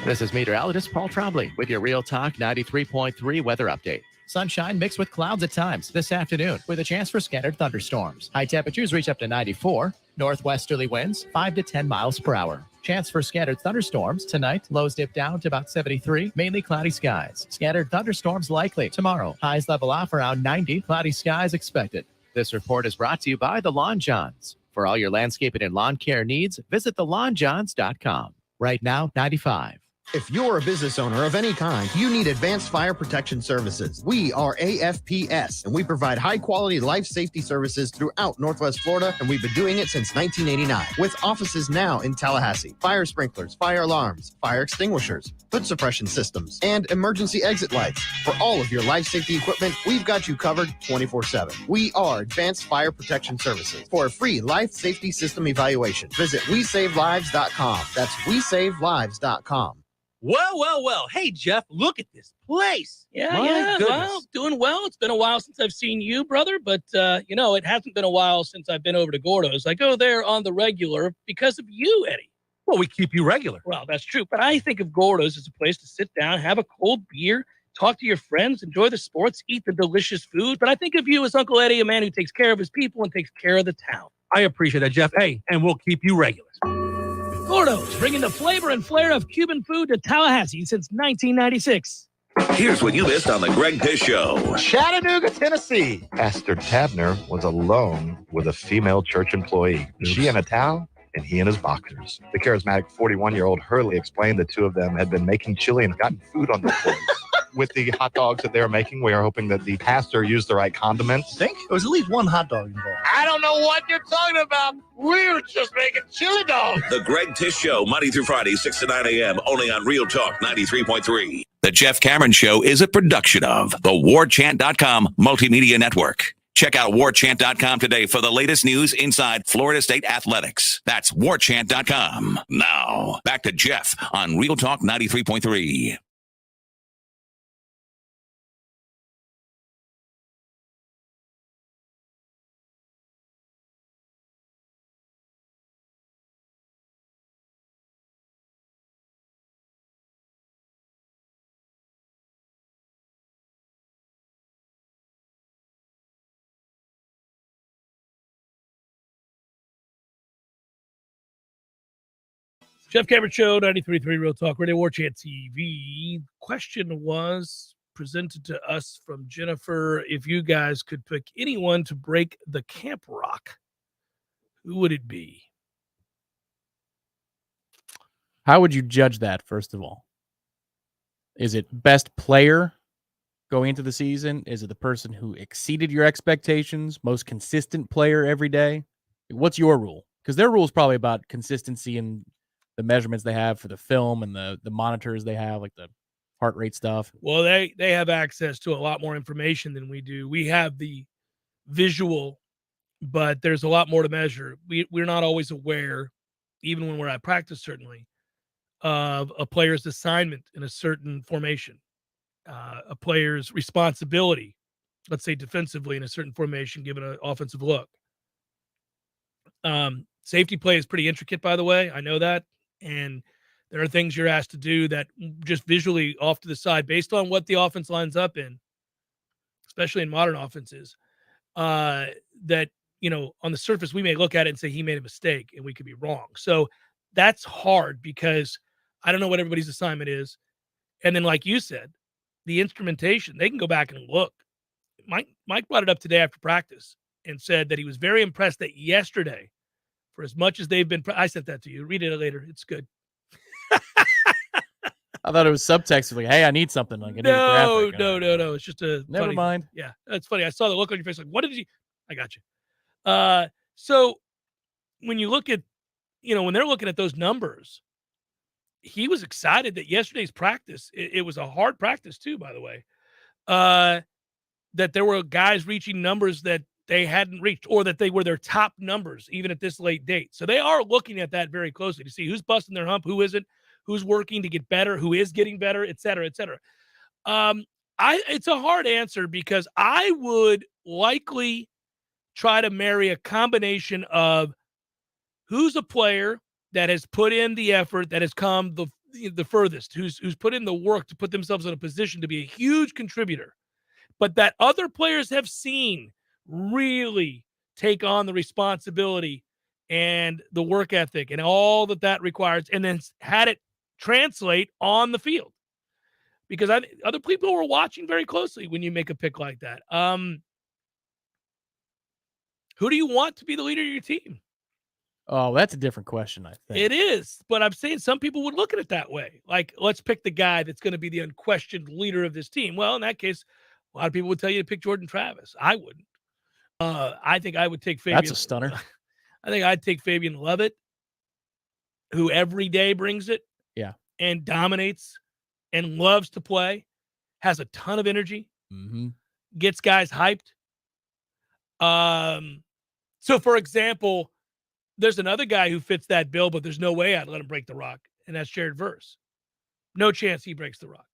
This is meteorologist Paul Trombley with your Real Talk 93.3 weather update. Sunshine mixed with clouds at times this afternoon with a chance for scattered thunderstorms. High temperatures reach up to 94. Northwesterly winds 5 to 10 miles per hour. Chance for scattered thunderstorms tonight. Lows dip down to about 73. Mainly cloudy skies. Scattered thunderstorms likely tomorrow. Highs level off around 90. Cloudy skies expected. This report is brought to you by the Lawn Johns. For all your landscaping and lawn care needs, visit thelawnjohns.com. Right now, 95. If you're a business owner of any kind, you need advanced fire protection services. We are AFPS, and we provide high-quality life safety services throughout Northwest Florida, and we've been doing it since 1989, with offices now in Tallahassee. Fire sprinklers, fire alarms, fire extinguishers, hood suppression systems, and emergency exit lights. For all of your life safety equipment, we've got you covered 24/7. We are Advanced Fire Protection Services. For a free life safety system evaluation, visit WeSaveLives.com. That's WeSaveLives.com. Well. Hey, Jeff, look at this place. Yeah. Well, doing well. It's been a while since I've seen you, brother, but, it hasn't been a while since I've been over to Gordo's. I go there on the regular because of you, Eddie. Well, we keep you regular. Well, that's true, but I think of Gordo's as a place to sit down, have a cold beer, talk to your friends, enjoy the sports, eat the delicious food. But I think of you as Uncle Eddie, a man who takes care of his people and takes care of the town. I appreciate that, Jeff. Hey, and we'll keep you regular. Gordo's, bringing the flavor and flair of Cuban food to Tallahassee since 1996. Here's what you missed on the Greg Tish Show. Chattanooga, Tennessee. Pastor Tabner was alone with a female church employee. She in a towel and he in his boxers. The charismatic 41-year-old Hurley explained the two of them had been making chili and gotten food on their plates. With the hot dogs that they were making, we are hoping that the pastor used the right condiments. I think there was at least one hot dog involved. I don't know what you're talking about. We were just making chili dogs. The Greg Tish Show, Monday through Friday, 6 to 9 a.m., only on Real Talk 93.3. The Jeff Cameron Show is a production of the Warchant.com Multimedia Network. Check out Warchant.com today for the latest news inside Florida State athletics. That's Warchant.com. Now, back to Jeff on Real Talk 93.3. Jeff Cameron Show, 93.3 Real Talk Radio, Warchant TV. Question was presented to us from Jennifer. If you guys could pick anyone to break the camp rock, who would it be? How would you judge that, first of all? Is it best player going into the season? Is it the person who exceeded your expectations, most consistent player every day? What's your rule? Because their rule is probably about consistency and the measurements they have for the film and the monitors they have, like the heart rate stuff. Well, they have access to a lot more information than we do. We have the visual, but there's a lot more to measure. We're not always aware, even when we're at practice, certainly, of a player's assignment in a certain formation, a player's responsibility, let's say defensively in a certain formation, given an offensive look. Safety play is pretty intricate, by the way. I know that. And there are things you're asked to do that just visually off to the side, based on what the offense lines up in, especially in modern offenses, that, on the surface, we may look at it and say he made a mistake and we could be wrong. So that's hard because I don't know what everybody's assignment is. And then, like you said, the instrumentation, they can go back and look. Mike brought it up today after practice and said that he was very impressed that yesterday, for as much as they've been, I sent that to you. Read it later. It's good. I thought it was subtext, like, "Hey, I need something." Like, no. It's just a never funny, mind. Yeah, it's funny. I saw the look on your face, like, what did you? I got you. So when you look at, when they're looking at those numbers, he was excited that yesterday's practice. It was a hard practice too, by the way. That there were guys reaching numbers that they hadn't reached, or that they were their top numbers, even at this late date. So they are looking at that very closely to see who's busting their hump, who isn't, who's working to get better, who is getting better, et cetera, et cetera. It's a hard answer because I would likely try to marry a combination of who's a player that has put in the effort, that has come the furthest, who's put in the work to put themselves in a position to be a huge contributor, but that other players have seen really take on the responsibility and the work ethic and all that requires, and then had it translate on the field. Because other people were watching very closely when you make a pick like that. Who do you want to be the leader of your team? Oh, that's a different question, I think. It is, but I'm saying some people would look at it that way. Like, let's pick the guy that's going to be the unquestioned leader of this team. Well, in that case, a lot of people would tell you to pick Jordan Travis. I wouldn't. I think I would take Fabian. That's a stunner. I think I'd take Fabian Lovett, who every day brings it. Yeah. And dominates and loves to play, has a ton of energy, gets guys hyped. So, for example, there's another guy who fits that bill, but there's no way I'd let him break the rock, and that's Jared Verse. No chance he breaks the rock.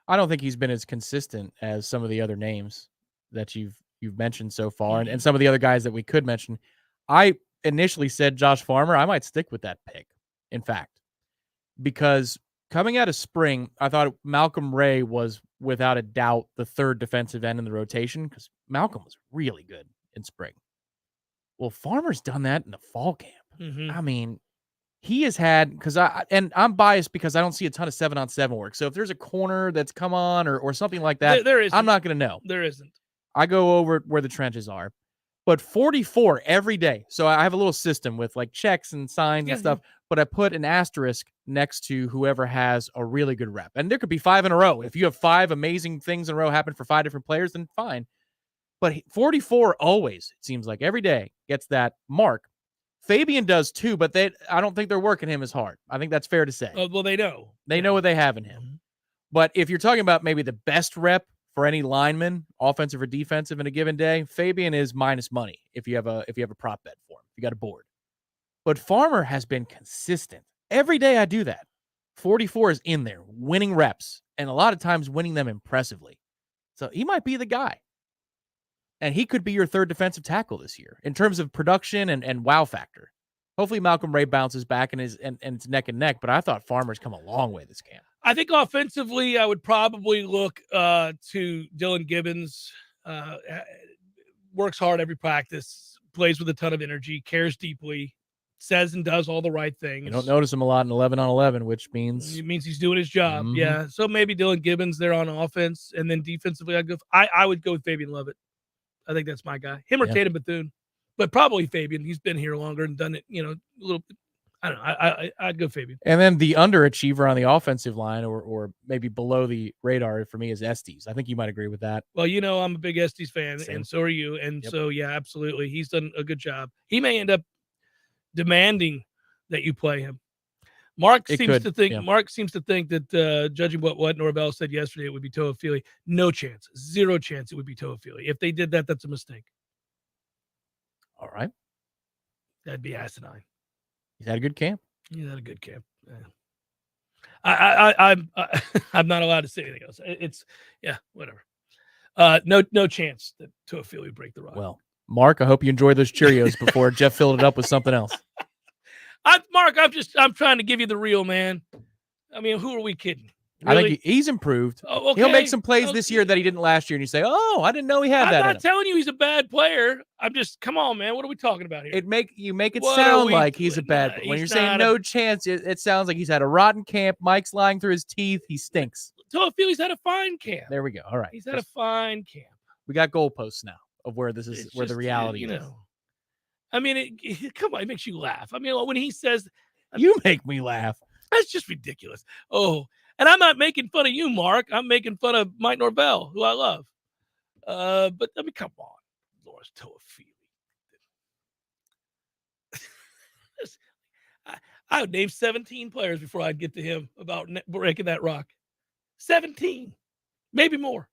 I don't think he's been as consistent as some of the other names that you've mentioned so far, and some of the other guys that we could mention. I initially said Josh Farmer. I might stick with that pick, in fact, because coming out of spring, I thought Malcolm Ray was without a doubt the third defensive end in the rotation because Malcolm was really good in spring. Well, Farmer's done that in the fall camp. I mean, he has had, because I'm biased because I don't see a ton of 7-on-7 work. So if there's a corner that's come on or something like that, there isn't. I'm not going to know. There isn't. I go over where the trenches are. But 44 every day. So I have a little system with like checks and signs and stuff, but I put an asterisk next to whoever has a really good rep. And there could be 5 in a row. If you have 5 amazing things in a row happen for 5 different players, then fine. But 44 always, it seems like every day, gets that mark. Fabian does too, but I don't think they're working him as hard. I think that's fair to say. Well, they know. They know what they have in him. But if you're talking about maybe the best rep for any lineman, offensive or defensive, in a given day, Fabian is minus money if you have a prop bet for him, if you got a board. But Farmer has been consistent. Every day I do that. 44 is in there, winning reps, and a lot of times winning them impressively. So he might be the guy. And he could be your third defensive tackle this year in terms of production and wow factor. Hopefully Malcolm Ray bounces back and it's neck and neck, but I thought Farmer's come a long way this camp. I think offensively, I would probably look to Dylan Gibbons. Works hard every practice, plays with a ton of energy, cares deeply, says and does all the right things. You don't notice him a lot in 11-on-11, which means it means he's doing his job. Yeah. So maybe Dylan Gibbons there on offense, and then defensively, I would go with Fabian Lovett. I think that's my guy. Him or Tatum Bethune, but probably Fabian. He's been here longer and done it, a little bit. I don't know. I'd go Fabian. And then the underachiever on the offensive line or maybe below the radar for me is Estes. I think you might agree with that. Well, I'm a big Estes fan, and so are you. And so, yeah, absolutely. He's done a good job. He may end up demanding that you play him. Mark seems to think that judging what Norvell said yesterday, it would be Toafili. No chance. 0 chance it would be Toafili. If they did that, that's a mistake. All right. That'd be asinine. He's had a good camp. He's had a good camp. Yeah. I'm not allowed to say anything else. It's whatever. No chance that Toafili would break the rock. Well, Mark, I hope you enjoy those Cheerios before Jeff filled it up with something else. Mark, I'm trying to give you the real, man. I mean, who are we kidding? Really? I think he's improved. Oh, okay. He'll make some plays this year that he didn't last year, and you say, "Oh, I didn't know he had that." I'm not telling you he's a bad player. I'm just, come on, man. What are we talking about here? You make it sound like he's a bad player. When you're saying no chance, it sounds like he's had a rotten camp. Mike's lying through his teeth. He stinks. Toafili's had a fine camp. There we go. All right. He's had a fine camp. We got goalposts now of where this is, where the reality is. I mean, come on, it makes you laugh. I mean, when he says, "You make me laugh," that's just ridiculous. Oh. And I'm not making fun of you, Mark. I'm making fun of Mike Norvell, who I love. But I mean, come on, Lawrence Toafili. I would name 17 players before I'd get to him about breaking that rock. 17, maybe more.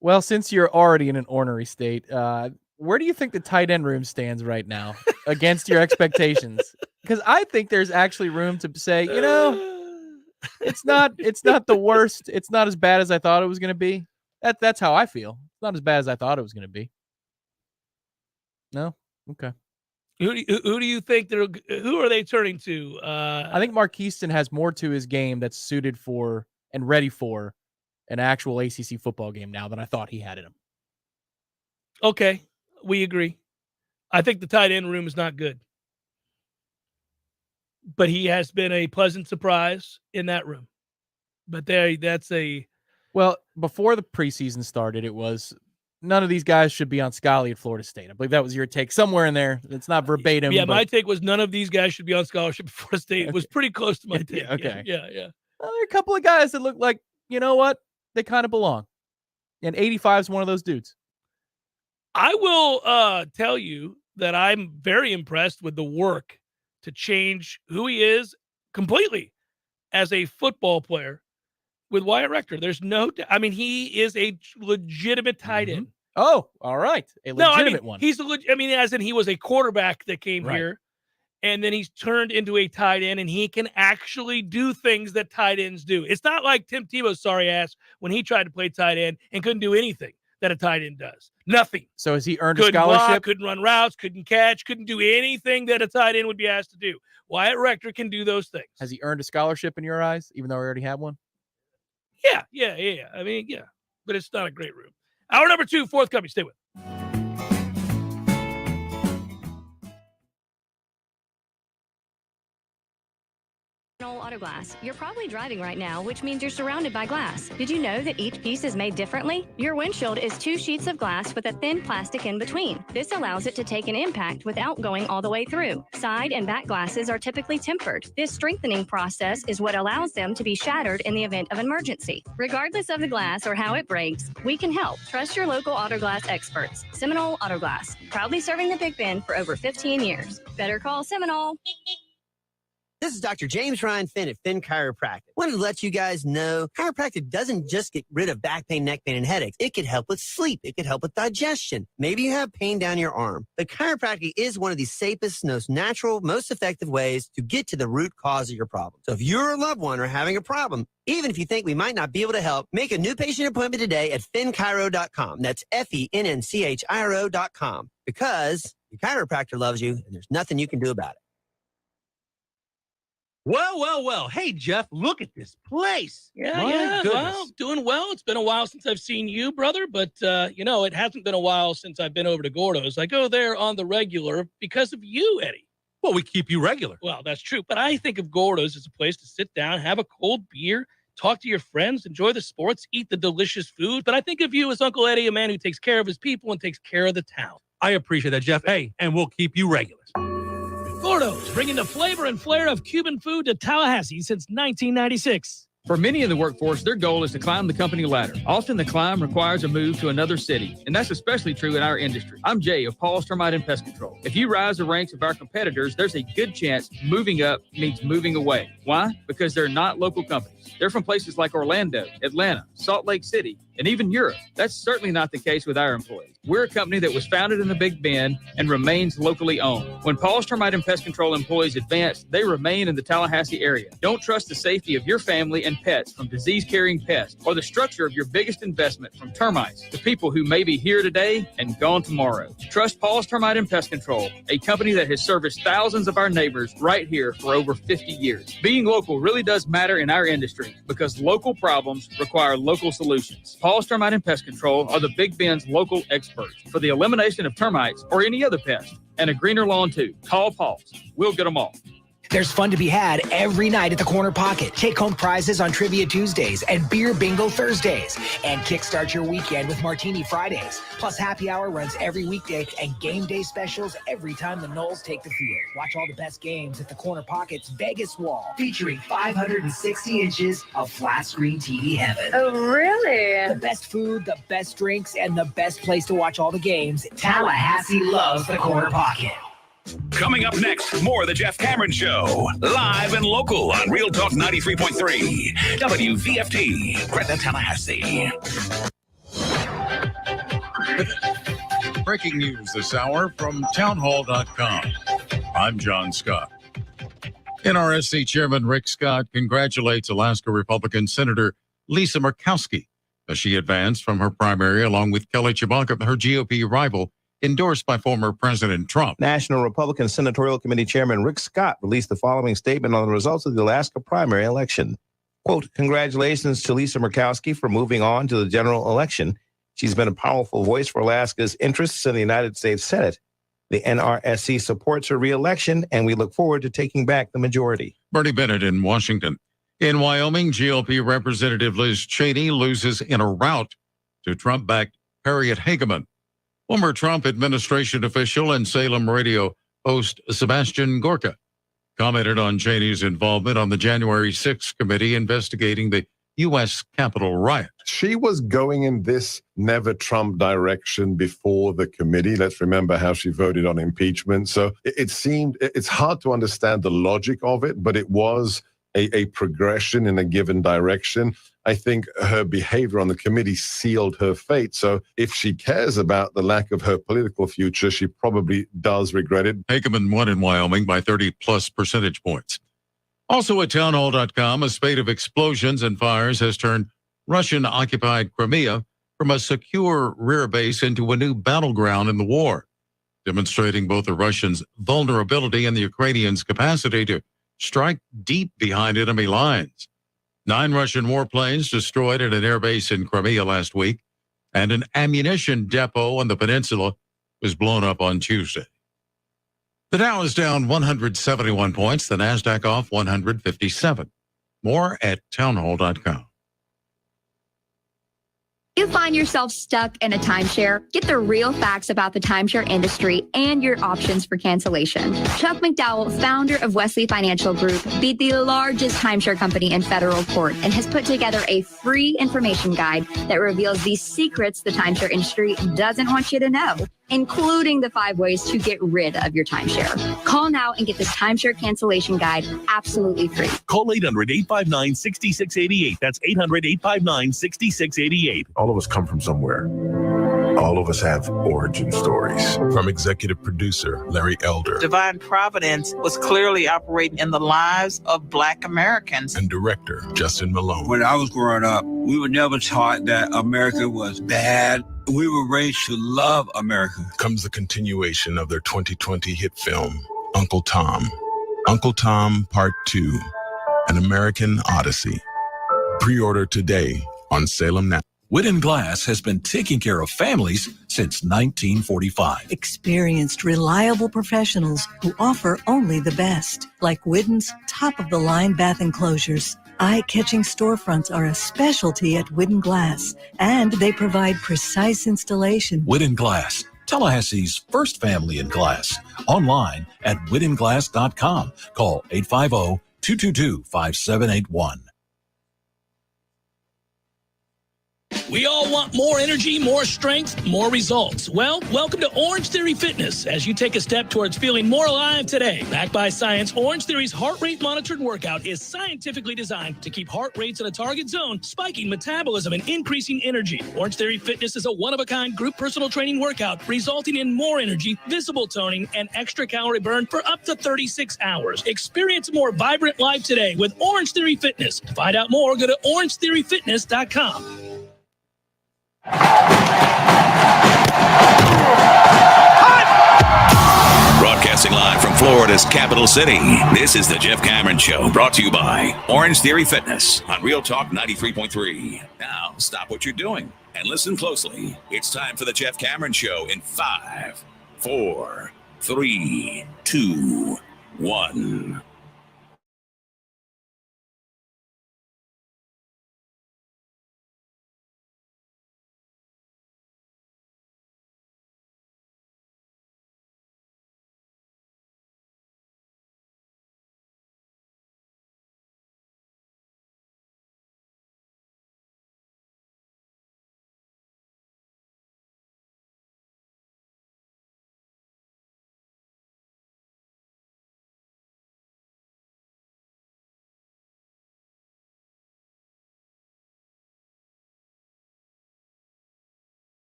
Well, since you're already in an ornery state, where do you think the tight end room stands right now against your expectations? Because I think there's actually room to say, it's not the worst. It's not as bad as I thought it was going to be. That's how I feel. It's not as bad as I thought it was going to be. No? Okay. Who do you think who are they turning to? I think Marquiston has more to his game that's suited for and ready for an actual ACC football game now than I thought he had in him. Okay, we agree. I think the tight end room is not good, but he has been a pleasant surprise in that room. But well, before the preseason started, it was none of these guys should be on Scally at Florida State. I believe that was your take somewhere in there. It's not verbatim. Yeah, my take was none of these guys should be on scholarship at Florida State. Okay. It was pretty close to my take. Yeah, okay. Yeah. Well, there are a couple of guys that look like, you know what? They kind of belong. And 85 is one of those dudes. I will tell you that I'm very impressed with the work to change who he is completely as a football player with Wyatt Rector. There's he is a legitimate tight end. Oh, all right. A legitimate one. He's as in he was a quarterback that came here, and then he's turned into a tight end, and he can actually do things that tight ends do. It's not like Tim Tebow's sorry ass when he tried to play tight end and couldn't do anything that a tight end does. Nothing. So has he earned couldn't a scholarship? Block, couldn't run routes, couldn't catch, couldn't do anything that a tight end would be asked to do. Wyatt Rector can do those things. Has he earned a scholarship in your eyes, even though he already had one? Yeah. But it's not a great room. Hour number 2, forthcoming. Stay with. Auto Glass. You're probably driving right now, which means you're surrounded by glass. Did you know that each piece is made differently? Your windshield is 2 sheets of glass with a thin plastic in between. This allows it to take an impact without going all the way through. Side and back glasses are typically tempered. This strengthening process is what allows them to be shattered in the event of an emergency. Regardless of the glass or how it breaks, we can help. Trust your local auto glass experts. Seminole Auto Glass, proudly serving the Big Bend for over 15 years. Better call Seminole. This is Dr. James Ryan Finn at Finn Chiropractic. Wanted to let you guys know chiropractic doesn't just get rid of back pain, neck pain, and headaches. It could help with sleep. It could help with digestion. Maybe you have pain down your arm. But chiropractic is one of the safest, most natural, most effective ways to get to the root cause of your problem. So if you're a loved one or having a problem, even if you think we might not be able to help, make a new patient appointment today at FinnChiro.com. That's FENNCHIRO.com. Because your chiropractor loves you and there's nothing you can do about it. Well. Hey, Jeff, look at this place. Yeah. Well, doing well. It's been a while since I've seen you, brother, but, it hasn't been a while since I've been over to Gordo's. I go there on the regular because of you, Eddie. Well, we keep you regular. Well, that's true, but I think of Gordo's as a place to sit down, have a cold beer, talk to your friends, enjoy the sports, eat the delicious food. But I think of you as Uncle Eddie, a man who takes care of his people and takes care of the town. I appreciate that, Jeff. Hey, and we'll keep you regular. Gordo's, bringing the flavor and flair of Cuban food to Tallahassee since 1996. For many in the workforce, their goal is to climb the company ladder. Often the climb requires a move to another city, and that's especially true in our industry. I'm Jay of Paul's Termite and Pest Control. If you rise the ranks of our competitors, there's a good chance moving up means moving away. Why? Because they're not local companies. They're from places like Orlando, Atlanta, Salt Lake City, and even Europe. That's certainly not the case with our employees. We're a company that was founded in the Big Bend and remains locally owned. When Paul's Termite and Pest Control employees advance, they remain in the Tallahassee area. Don't trust the safety of your family and pets from disease-carrying pests or the structure of your biggest investment from termites to people who may be here today and gone tomorrow. Trust Paul's Termite and Pest Control, a company that has serviced thousands of our neighbors right here for over 50 years. Being local really does matter in our industry because local problems require local solutions. Paul's Termite and Pest Control are the Big Bend's local experts for the elimination of termites or any other pest, and a greener lawn too. Call Paul's. We'll get them all. There's fun to be had every night at the Corner Pocket. Take home prizes on Trivia Tuesdays and Beer Bingo Thursdays. And kickstart your weekend with Martini Fridays. Plus happy hour runs every weekday and game day specials every time the Noles take the field. Watch all the best games at the Corner Pocket's Vegas wall, featuring 560 inches of flat screen TV heaven. Oh, really? The best food, the best drinks, and the best place to watch all the games. Tallahassee loves the Corner Pocket. Coming up next, more of the Jeff Cameron Show. Live and local on Real Talk 93.3. WVFT, Greta, Tallahassee. Breaking news this hour from townhall.com. I'm John Scott. NRSC Chairman Rick Scott congratulates Alaska Republican Senator Lisa Murkowski as she advanced from her primary along with Kelly Chewbacca, her GOP rival, endorsed by former President Trump. National Republican Senatorial Committee Chairman Rick Scott released the following statement on the results of the Alaska primary election. Quote, congratulations to Lisa Murkowski for moving on to the general election. She's been a powerful voice for Alaska's interests in the United States Senate. The NRSC supports her reelection, and we look forward to taking back the majority. Bernie Bennett in Washington. In Wyoming, GOP Representative Liz Cheney loses in a rout to Trump-backed Harriet Hageman. Former Trump administration official and Salem radio host Sebastian Gorka commented on Cheney's involvement on the January 6th committee investigating the U.S. Capitol riot. She was going in this never Trump direction before the committee. Let's remember how she voted on impeachment. So it seemed, it's hard to understand the logic of it, but it was a progression in a given direction. I think her behavior on the committee sealed her fate. So if she cares about the lack of her political future, she probably does regret it. Hageman won in Wyoming by 30-plus percentage points. Also at townhall.com, a spate of explosions and fires has turned Russian-occupied Crimea from a secure rear base into a new battleground in the war, demonstrating both the Russians' vulnerability and the Ukrainians' capacity to strike deep behind enemy lines. 9 Russian warplanes destroyed at an airbase in Crimea last week, and an ammunition depot on the peninsula was blown up on Tuesday. The Dow is down 171 points, the Nasdaq off 157. More at townhall.com. You find yourself stuck in a timeshare? Get the real facts about the timeshare industry and your options for cancellation. Chuck McDowell, founder of Wesley Financial Group, beat the largest timeshare company in federal court and has put together a free information guide that reveals the secrets the timeshare industry doesn't want you to know, including the 5 ways to get rid of your timeshare. Call now and get this timeshare cancellation guide absolutely free. Call 800-859-6688. That's 800-859-6688. All of us come from somewhere. All of us have origin stories. From executive producer Larry Elder Divine Providence was clearly operating in the lives of Black Americans. and director Justin Malone. When I was growing up, we were never taught that America was bad. We were raised to love America. Comes the continuation of their 2020 hit film, Uncle Tom. Uncle Tom Part 2, An American Odyssey. Pre-order today on Salem Now. Wooden Glass has been taking care of families since 1945. Experienced, reliable professionals who offer only the best, like Widden's top-of-the-line bath enclosures. Eye-catching storefronts are a specialty at Wooden Glass, and they provide precise installation. Wooden Glass, Tallahassee's first family in glass. Online at woodenglass.com. Call 850-222-5781. We all want more energy, more strength, more results. Well, welcome to Orange Theory Fitness as you take a step towards feeling more alive today. Backed by science, Orange Theory's heart rate monitored workout is scientifically designed to keep heart rates in a target zone, spiking metabolism and increasing energy. Orange Theory Fitness is a one-of-a-kind group personal training workout resulting in more energy, visible toning, and extra calorie burn for up to 36 hours. Experience a more vibrant life today with Orange Theory Fitness. To find out more, go to orangetheoryfitness.com. Broadcasting live from Florida's capital city, this is the Jeff Cameron Show, brought to you by Orange Theory Fitness on Real Talk 93.3. Now, stop what you're doing and listen closely. It's time for the Jeff Cameron Show in 5, 4, 3, 2, 1.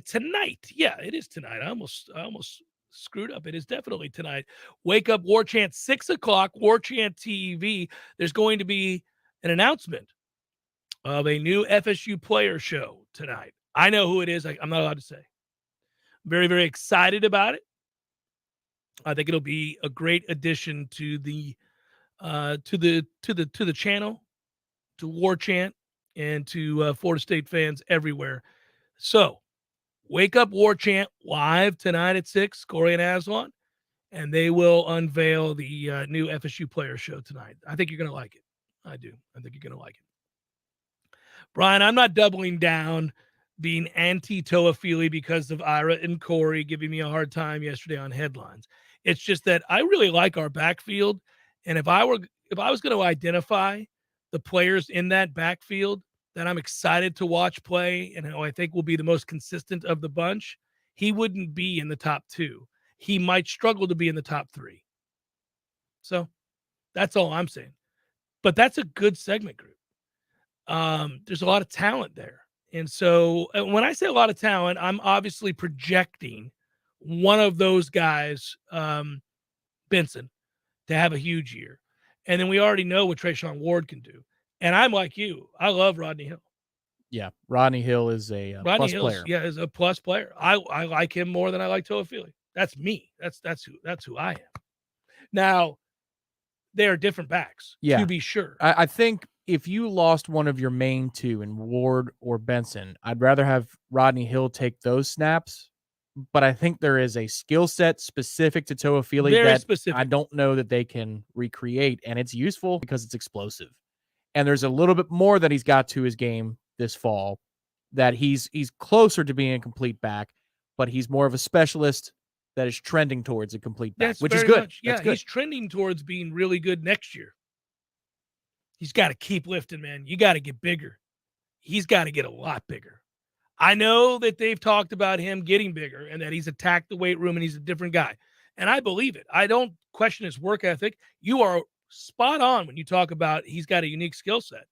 Tonight. Yeah, it is tonight. I almost screwed up. It is definitely tonight. Wake Up Warchant, 6 o'clock, Warchant TV. There's going to be an announcement of a new FSU player show tonight. I know who it is. I'm not allowed to say. Very, very excited about it. I think it'll be a great addition to the channel, to Warchant, and to Florida State fans everywhere. So, Wake Up Warchant live tonight at 6, Corey and Aswan, and they will unveil the new FSU player show tonight. I think you're going to like it. I do. I think you're going to like it. Brian, I'm not doubling down being anti-Toa Feely because of Ira and Corey giving me a hard time yesterday on headlines. It's just that I really like our backfield, and if I was going to identify the players in that backfield that I'm excited to watch play and who I think will be the most consistent of the bunch, he wouldn't be in the top 2. He might struggle to be in the top 3. So that's all I'm saying. But that's a good segment group. There's a lot of talent there. And so when I say a lot of talent, I'm obviously projecting one of those guys, Benson, to have a huge year. And then we already know what Trayshawn Ward can do. And I'm like you. I love Rodney Hill. Yeah, Rodney Hill is a plus player. Yeah, is a plus player. I like him more than I like Toa Feely. That's me. That's who I am. Now, they are different backs, to be sure. I think if you lost one of your main 2 in Ward or Benson, I'd rather have Rodney Hill take those snaps. But I think there is a skill set specific to Toa Feely that specific. I don't know that they can recreate, and it's useful because it's explosive. And there's a little bit more that he's got to his game this fall, that he's closer to being a complete back, but he's more of a specialist that is trending towards a complete back, which is good. Yeah, he's trending towards being really good next year. He's got to keep lifting, man. You got to get bigger. He's got to get a lot bigger. I know that they've talked about him getting bigger and that he's attacked the weight room and he's a different guy. And I believe it. I don't question his work ethic. You are spot on when you talk about he's got a unique skill set,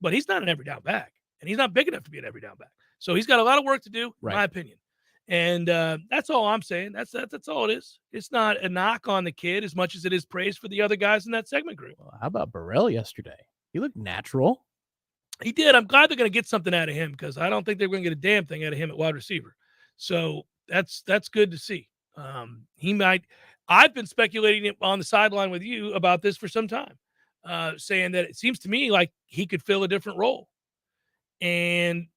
but he's not an every down back, and he's not big enough to be an every down back. So he's got a lot of work to do, in my opinion. And that's all I'm saying. That's all it is. It's not a knock on the kid as much as it is praise for the other guys in that segment group. Well, how about Burrell yesterday? He looked natural. He did. I'm glad they're going to get something out of him because I don't think they're going to get a damn thing out of him at wide receiver. So that's good to see. He might. I've been speculating on the sideline with you about this for some time, saying that it seems to me like he could fill a different role. And,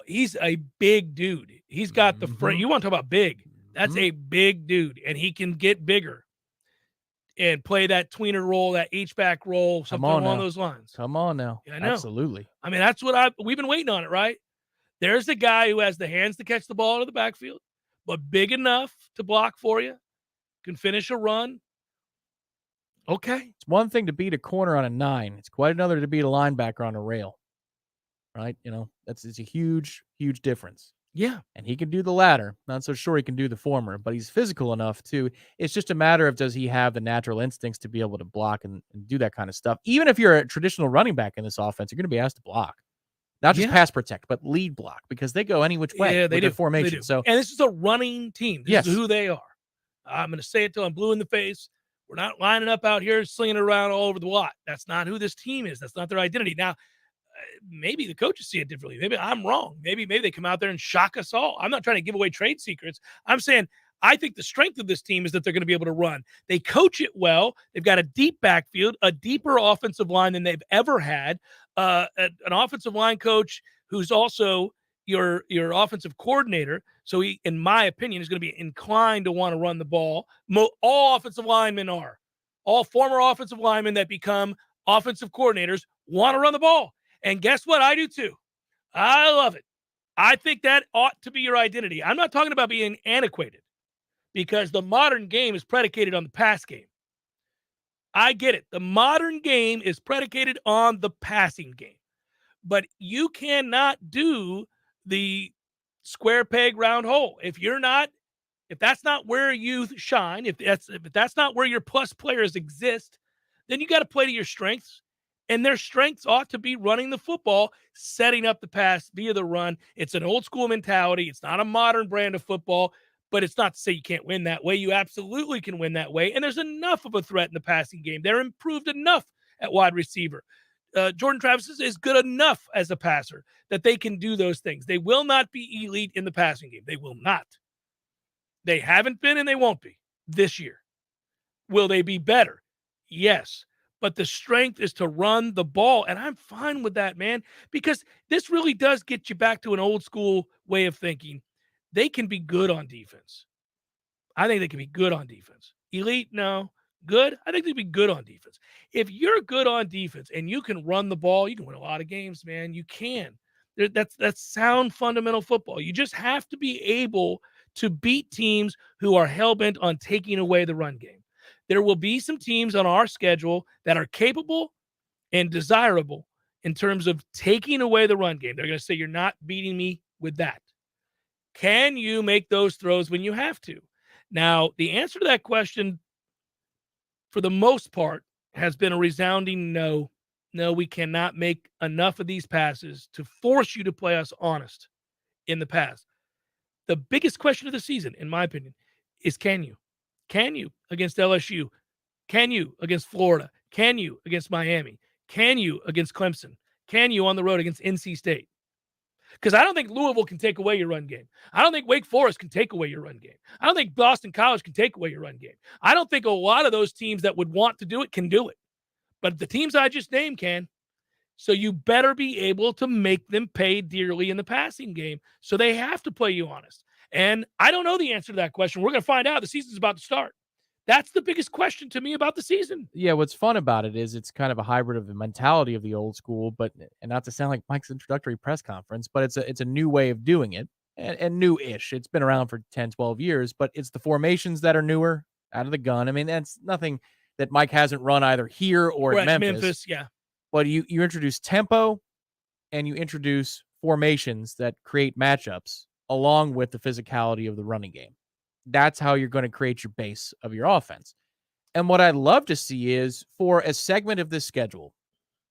he's a big dude. He's got the frame. You want to talk about big. That's a big dude, and he can get bigger and play that tweener role, that H-back role, something along those lines. Come on now. Yeah, I know. Absolutely. I mean, that's what we've been waiting on it, right? There's the guy who has the hands to catch the ball out of the backfield, but big enough to block for you, can finish a run. Okay. It's one thing to beat a corner on a 9. It's quite another to beat a linebacker on a rail, right? It's a huge, huge difference. Yeah. And he can do the latter. Not so sure he can do the former, but he's physical enough too. It's just a matter of does he have the natural instincts to be able to block and do that kind of stuff. Even if you're a traditional running back in this offense, you're going to be asked to block. Not just pass protect, but lead block because they go any which way with their formation. They do. So, and this is a running team. This is who they are. I'm going to say it till I'm blue in the face. We're not lining up out here slinging it around all over the lot. That's not who this team is. That's not their identity. Now, maybe the coaches see it differently. Maybe I'm wrong. Maybe they come out there and shock us all. I'm not trying to give away trade secrets. I'm saying I think the strength of this team is that they're going to be able to run. They coach it well. They've got a deep backfield, a deeper offensive line than they've ever had, an offensive line coach who's also your offensive coordinator. So he, in my opinion, is going to be inclined to want to run the ball. All offensive linemen are. All former offensive linemen that become offensive coordinators want to run the ball. And guess what? I do too. I love it. I think that ought to be your identity. I'm not talking about being antiquated because the modern game is predicated on the pass game. I get it. The modern game is predicated on the passing game. But you cannot do the square peg round hole. If that's not where you shine, if that's not where your plus players exist, then you got to play to your strengths. And their strengths ought to be running the football, setting up the pass via the run. It's an old school mentality. It's not a modern brand of football. but it's not to say you can't win that way. You absolutely can win that way, and there's enough of a threat in the passing game. They're improved enough at wide receiver. Jordan Travis is good enough as a passer that they can do those things. They will not be elite in the passing game. They will not. They haven't been, and they won't be this year. Will they be better? Yes. But the strength is to run the ball, and I'm fine with that, man, because this really does get you back to an old school way of thinking. They can be good on defense. I think they can be good on defense. Elite, no. Good, I think they'd be good on defense. If you're good on defense and you can run the ball, you can win a lot of games, man. You can. That's sound fundamental football. You just have to be able to beat teams who are hell-bent on taking away the run game. There will be some teams on our schedule that are capable and desirable in terms of taking away the run game. They're going to say, you're not beating me with that. Can you make those throws when you have to? Now, the answer to that question, for the most part, has been a resounding no. No, we cannot make enough of these passes to force you to play us honest in the pass. The biggest question of the season, in my opinion, is can you? Can you against LSU? Can you against Florida? Can you against Miami? Can you against Clemson? Can you on the road against NC State? Because I don't think Louisville can take away your run game. I don't think Wake Forest can take away your run game. I don't think Boston College can take away your run game. I don't think a lot of those teams that would want to do it can do it. But the teams I just named can. So you better be able to make them pay dearly in the passing game. So they have to play you honest. And I don't know the answer to that question. We're going to find out. The season's about to start. That's the biggest question to me about the season. Yeah, what's fun about it is it's kind of a hybrid of the mentality of the old school, but and not to sound like Mike's introductory press conference, but it's a new way of doing it and new-ish. It's been around for 10, 12 years, but it's the formations that are newer out of the gun. I mean, that's nothing that Mike hasn't run either here or at Memphis. Yeah. But you introduce tempo and you introduce formations that create matchups along with the physicality of the running game. That's how you're going to create your base of your offense. And what I'd love to see is for a segment of this schedule,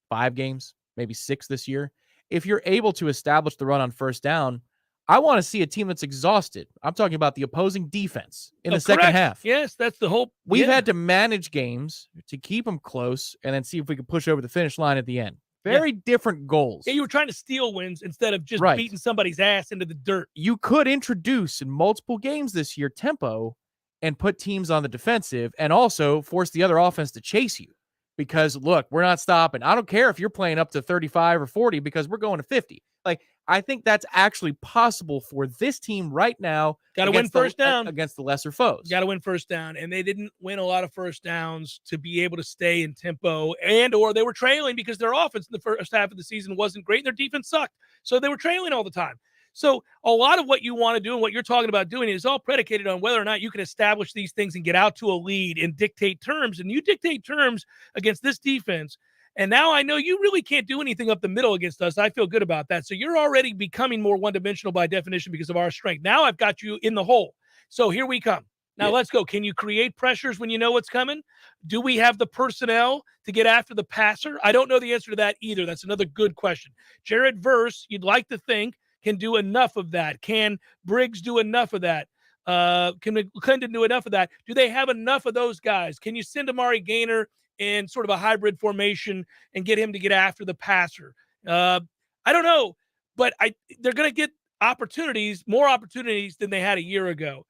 5 games, maybe 6 this year, if you're able to establish the run on first down, I want to see a team that's exhausted. I'm talking about the opposing defense in the second half. Yes, that's the hope. We've had to manage games to keep them close and then see if we can push over the finish line at the end. Very different goals. Yeah, you were trying to steal wins instead of just beating somebody's ass into the dirt. You could introduce in multiple games this year tempo and put teams on the defensive and also force the other offense to chase you. Because, look, we're not stopping. I don't care if you're playing up to 35 or 40 because we're going to 50. Like, I think that's actually possible for this team right now. Got to win first down against the lesser foes. Got to win first down, and they didn't win a lot of first downs to be able to stay in tempo, or they were trailing because their offense in the first half of the season wasn't great, and their defense sucked. So they were trailing all the time. So a lot of what you want to do and what you're talking about doing is all predicated on whether or not you can establish these things and get out to a lead and dictate terms. And you dictate terms against this defense. And now I know you really can't do anything up the middle against us. I feel good about that. So you're already becoming more one-dimensional by definition because of our strength. Now I've got you in the hole. So here we come. Now let's go. Can you create pressures when you know what's coming? Do we have the personnel to get after the passer? I don't know the answer to that either. That's another good question. Jared Verse, you'd like to think, can do enough of that. Can Briggs do enough of that? Can Clinton do enough of that? Do they have enough of those guys? Can you send Amari Gaynor in sort of a hybrid formation and get him to get after the passer? I don't know, but they're going to get opportunities, more opportunities than they had a year ago.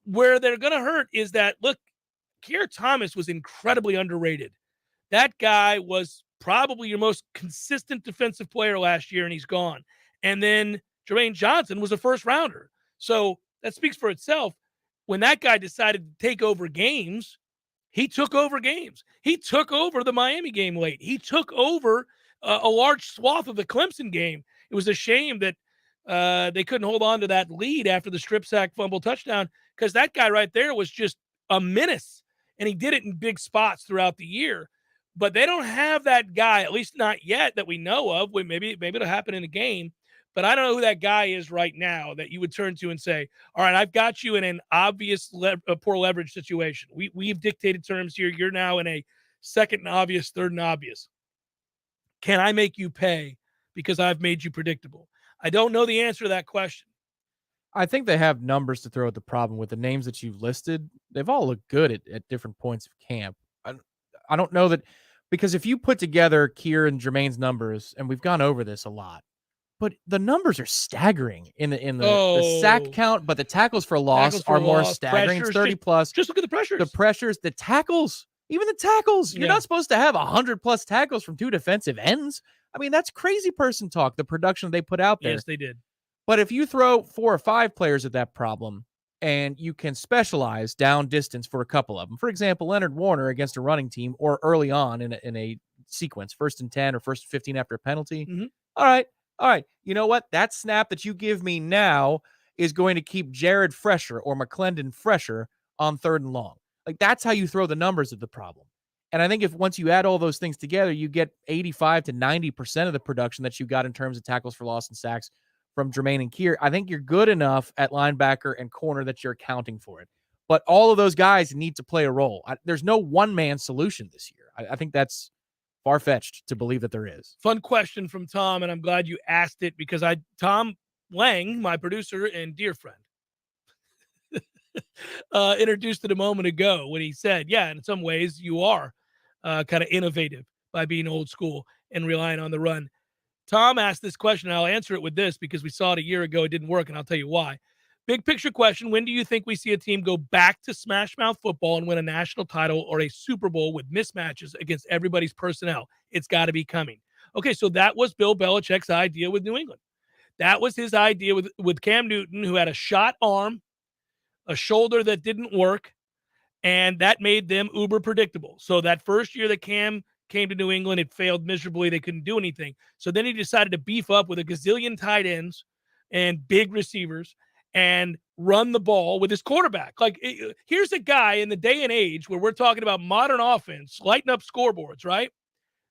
Where they're going to hurt is that, look, Keir Thomas was incredibly underrated. That guy was probably your most consistent defensive player last year, and he's gone. And then Jermaine Johnson was a first rounder. So that speaks for itself. When that guy decided to take over games, he took over games. He took over the Miami game late. He took over a large swath of the Clemson game. It was a shame that they couldn't hold on to that lead after the strip sack fumble touchdown, because that guy right there was just a menace, and he did it in big spots throughout the year. But they don't have that guy, at least not yet that we know of. Maybe it'll happen in a game. But I don't know who that guy is right now that you would turn to and say, all right, I've got you in an obvious poor leverage situation. We've dictated terms here. You're now in a second and obvious, third and obvious. Can I make you pay because I've made you predictable? I don't know the answer to that question. I think they have numbers to throw at the problem with the names that you've listed. They've all looked good at different points of camp. I don't know that, because if you put together Keir and Jermaine's numbers, and we've gone over this a lot, but the numbers are staggering in the sack count, but the tackles for loss are more staggering. It's 30 plus. Just look at the pressures. The pressures, the tackles, even the tackles. You're not supposed to have 100 plus tackles from 2 defensive ends. I mean, that's crazy person talk, the production they put out there. Yes, they did. But if you throw 4 or 5 players at that problem, and you can specialize down distance for a couple of them, for example, Leonard Warner against a running team, or early on in a sequence, 1st and 10 or 1st and 15 after a penalty. Mm-hmm. All right. You know what? That snap that you give me now is going to keep Jared fresher or McClendon fresher on 3rd and long. Like, that's how you throw the numbers at the problem. And I think if once you add all those things together, you get 85 to 90% of the production that you got in terms of tackles for loss and sacks from Jermaine and Keir. I think you're good enough at linebacker and corner that you're accounting for it. But all of those guys need to play a role. There's no one-man solution this year. I think that's far-fetched to believe that there is. Fun question from Tom, and I'm glad you asked it, because Tom Lang, my producer and dear friend, introduced it a moment ago when he said, yeah, in some ways you are kind of innovative by being old school and relying on the run. Tom asked this question, and I'll answer it with this because we saw it a year ago. It didn't work, and I'll tell you why. Big picture question: when do you think we see a team go back to smash mouth football and win a national title or a Super Bowl with mismatches against everybody's personnel? It's got to be coming. Okay, so that was Bill Belichick's idea with New England. That was his idea with Cam Newton, who had a shot arm, a shoulder that didn't work, and that made them uber predictable. So that first year that Cam came to New England, it failed miserably. They couldn't do anything. So then he decided to beef up with a gazillion tight ends and big receivers and run the ball with his quarterback. Like, here's a guy in the day and age where we're talking about modern offense, lighting up scoreboards, right?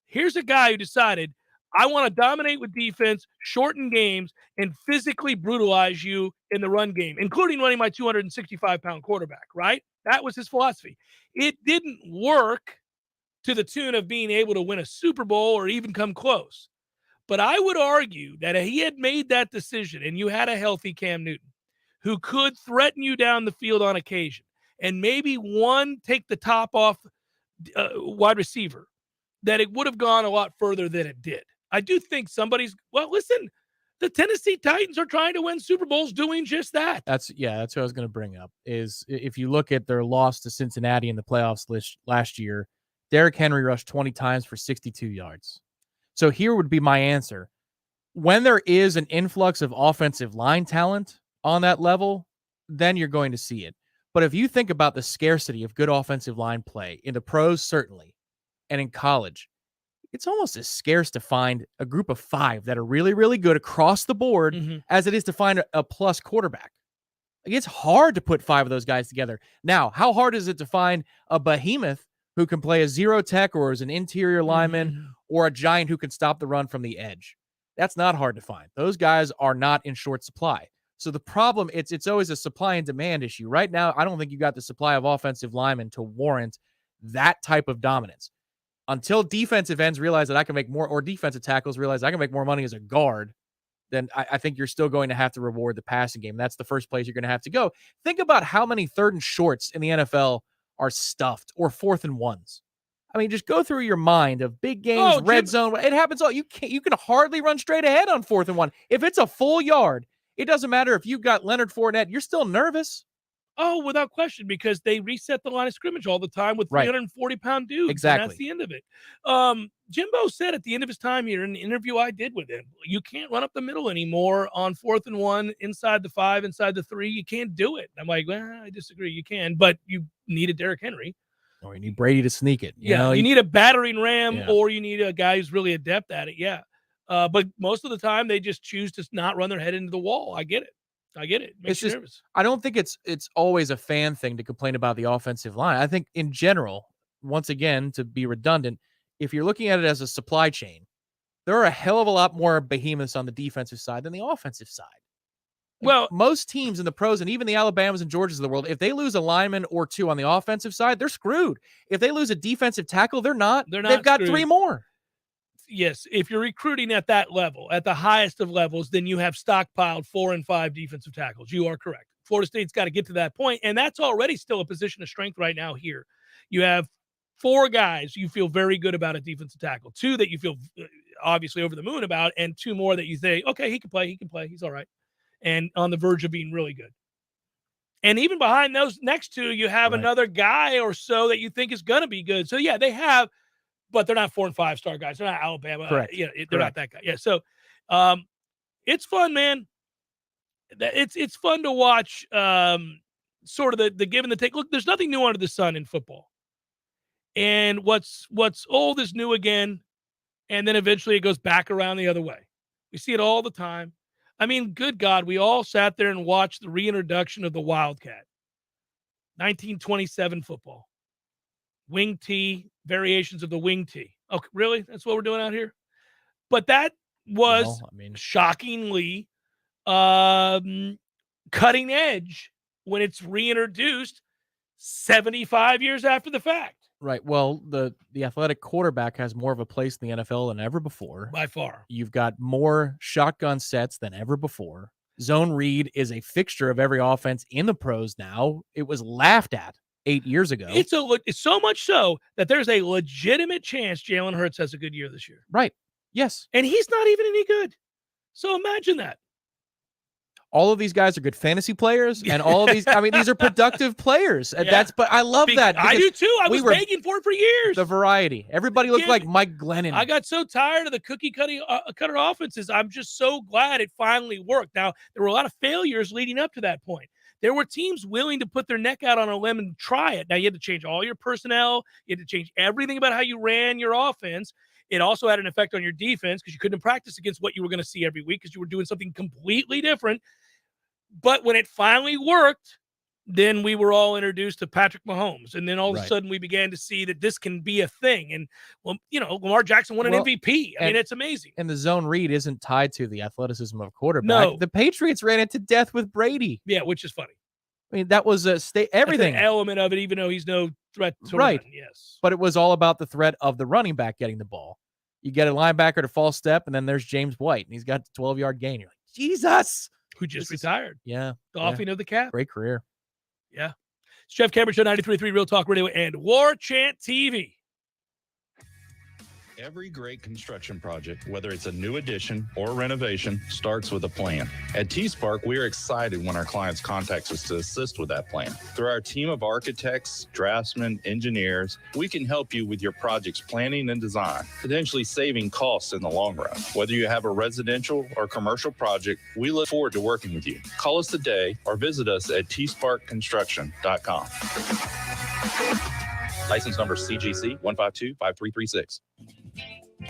Here's a guy who decided, I want to dominate with defense, shorten games, and physically brutalize you in the run game, including running my 265-pound quarterback, right? That was his philosophy. It didn't work to the tune of being able to win a Super Bowl or even come close. But I would argue that if he had made that decision and you had a healthy Cam Newton who could threaten you down the field on occasion and maybe one take the top off wide receiver, that it would have gone a lot further than it did. I do think listen, the Tennessee Titans are trying to win Super Bowls doing just that. That's what I was going to bring up, is if you look at their loss to Cincinnati in the playoffs last year, Derrick Henry rushed 20 times for 62 yards. So here would be my answer. When there is an influx of offensive line talent on that level, then you're going to see it. But if you think about the scarcity of good offensive line play in the pros, certainly, and in college, it's almost as scarce to find a group of 5 that are really, really good across the board as it is to find a plus quarterback. Like, it's hard to put 5 of those guys together. Now, how hard is it to find a behemoth who can play a zero tech or as an interior lineman or a giant who can stop the run from the edge? That's not hard to find. Those guys are not in short supply. So the problem, it's always a supply and demand issue. Right now, I don't think you got the supply of offensive linemen to warrant that type of dominance. Until defensive ends realize that I can make more, or defensive tackles realize I can make more money as a guard, then I think you're still going to have to reward the passing game. That's the first place you're going to have to go. Think about how many 3rd and shorts in the NFL are stuffed, or 4th and 1s. I mean, just go through your mind of big games, red zone. It happens all. You can hardly run straight ahead on 4th and 1. If it's a full yard, it doesn't matter if you've got Leonard Fournette, you're still nervous. Oh, without question, because they reset the line of scrimmage all the time with 340-pound dudes. Exactly. And that's the end of it. Jimbo said at the end of his time here in an interview I did with him, you can't run up the middle anymore on 4th and 1, inside the 5, inside the 3. You can't do it. I'm like, well, I disagree. You can, but you need a Derrick Henry. Or you need Brady to sneak it. You need a battering ram, or you need a guy who's really adept at it. Yeah. But most of the time they just choose to not run their head into the wall. I get it. It makes you nervous. I don't think it's always a fan thing to complain about the offensive line. I think in general, once again, to be redundant, if you're looking at it as a supply chain, there are a hell of a lot more behemoths on the defensive side than the offensive side. Well, most teams in the pros, and even the Alabamas and Georgias of the world, if they lose a lineman or 2 on the offensive side, they're screwed. If they lose a defensive tackle, they're not. They've got screwed. 3 more. yes, if you're recruiting at that level, at the highest of levels, then you have stockpiled 4 and 5 defensive tackles. You are correct. Florida State's got to get to that point, and that's already still a position of strength right now here. You have 4 guys you feel very good about at defensive tackle, 2 that you feel obviously over the moon about, and 2 more that you say, okay, he can play, he's all right, and on the verge of being really good. And even behind those next 2, you have another guy or so that you think is going to be good. So, yeah, they have, but they're not 4 and 5 star guys. They're not Alabama. Correct. They're not that guy. Yeah, so it's fun, man. It's fun to watch sort of the give and the take. Look, there's nothing new under the sun in football. And what's old is new again, and then eventually it goes back around the other way. We see it all the time. I mean, good God, we all sat there and watched the reintroduction of the Wildcat. 1927 football. Wing tee, variations of the wing tee. Okay, really? That's what we're doing out here? But that was shockingly cutting edge when it's reintroduced 75 years after the fact. Right. Well, the athletic quarterback has more of a place in the NFL than ever before. By far. You've got more shotgun sets than ever before. Zone read is a fixture of every offense in the pros now. It was laughed at 8 years ago. It's so much so that there's a legitimate chance Jalen Hurts has a good year this year. Right. Yes. And he's not even any good. So imagine that. All of these guys are good fantasy players, and all of these, I mean, these are productive players. Yeah. But I love that. I do too. I was begging for it for years. The variety. Everybody looked like Mike Glennon. I got so tired of the cookie cutter offenses. I'm just so glad it finally worked. Now, there were a lot of failures leading up to that point. There were teams willing to put their neck out on a limb and try it. Now, you had to change all your personnel. You had to change everything about how you ran your offense. It also had an effect on your defense because you couldn't practice against what you were going to see every week because you were doing something completely different. But when it finally worked, then we were all introduced to Patrick Mahomes. And then all of a sudden we began to see that this can be a thing. And, well, you know, Lamar Jackson won an MVP. I mean, it's amazing. And the zone read isn't tied to the athleticism of a quarterback. No. The Patriots ran it to death with Brady. Yeah, which is funny. I mean, that was everything. That's an element of it, even though he's no threat to run. Yes. But it was all about the threat of the running back getting the ball. You get a linebacker to false step, and then there's James White, and he's got the 12-yard gain. You're like, Jesus! Who just retired. Yeah. Doffing of the cap. Great career. Yeah. It's Jeff Cameron Show, 93.3 Real Talk Radio and Warchant TV. Every great construction project, whether it's a new addition or renovation, starts with a plan. At T-Spark, we are excited when our clients contact us to assist with that plan. Through our team of architects, draftsmen, engineers, we can help you with your project's planning and design, potentially saving costs in the long run. Whether you have a residential or commercial project, we look forward to working with you. Call us today or visit us at tsparkconstruction.com. License number CGC 1525336.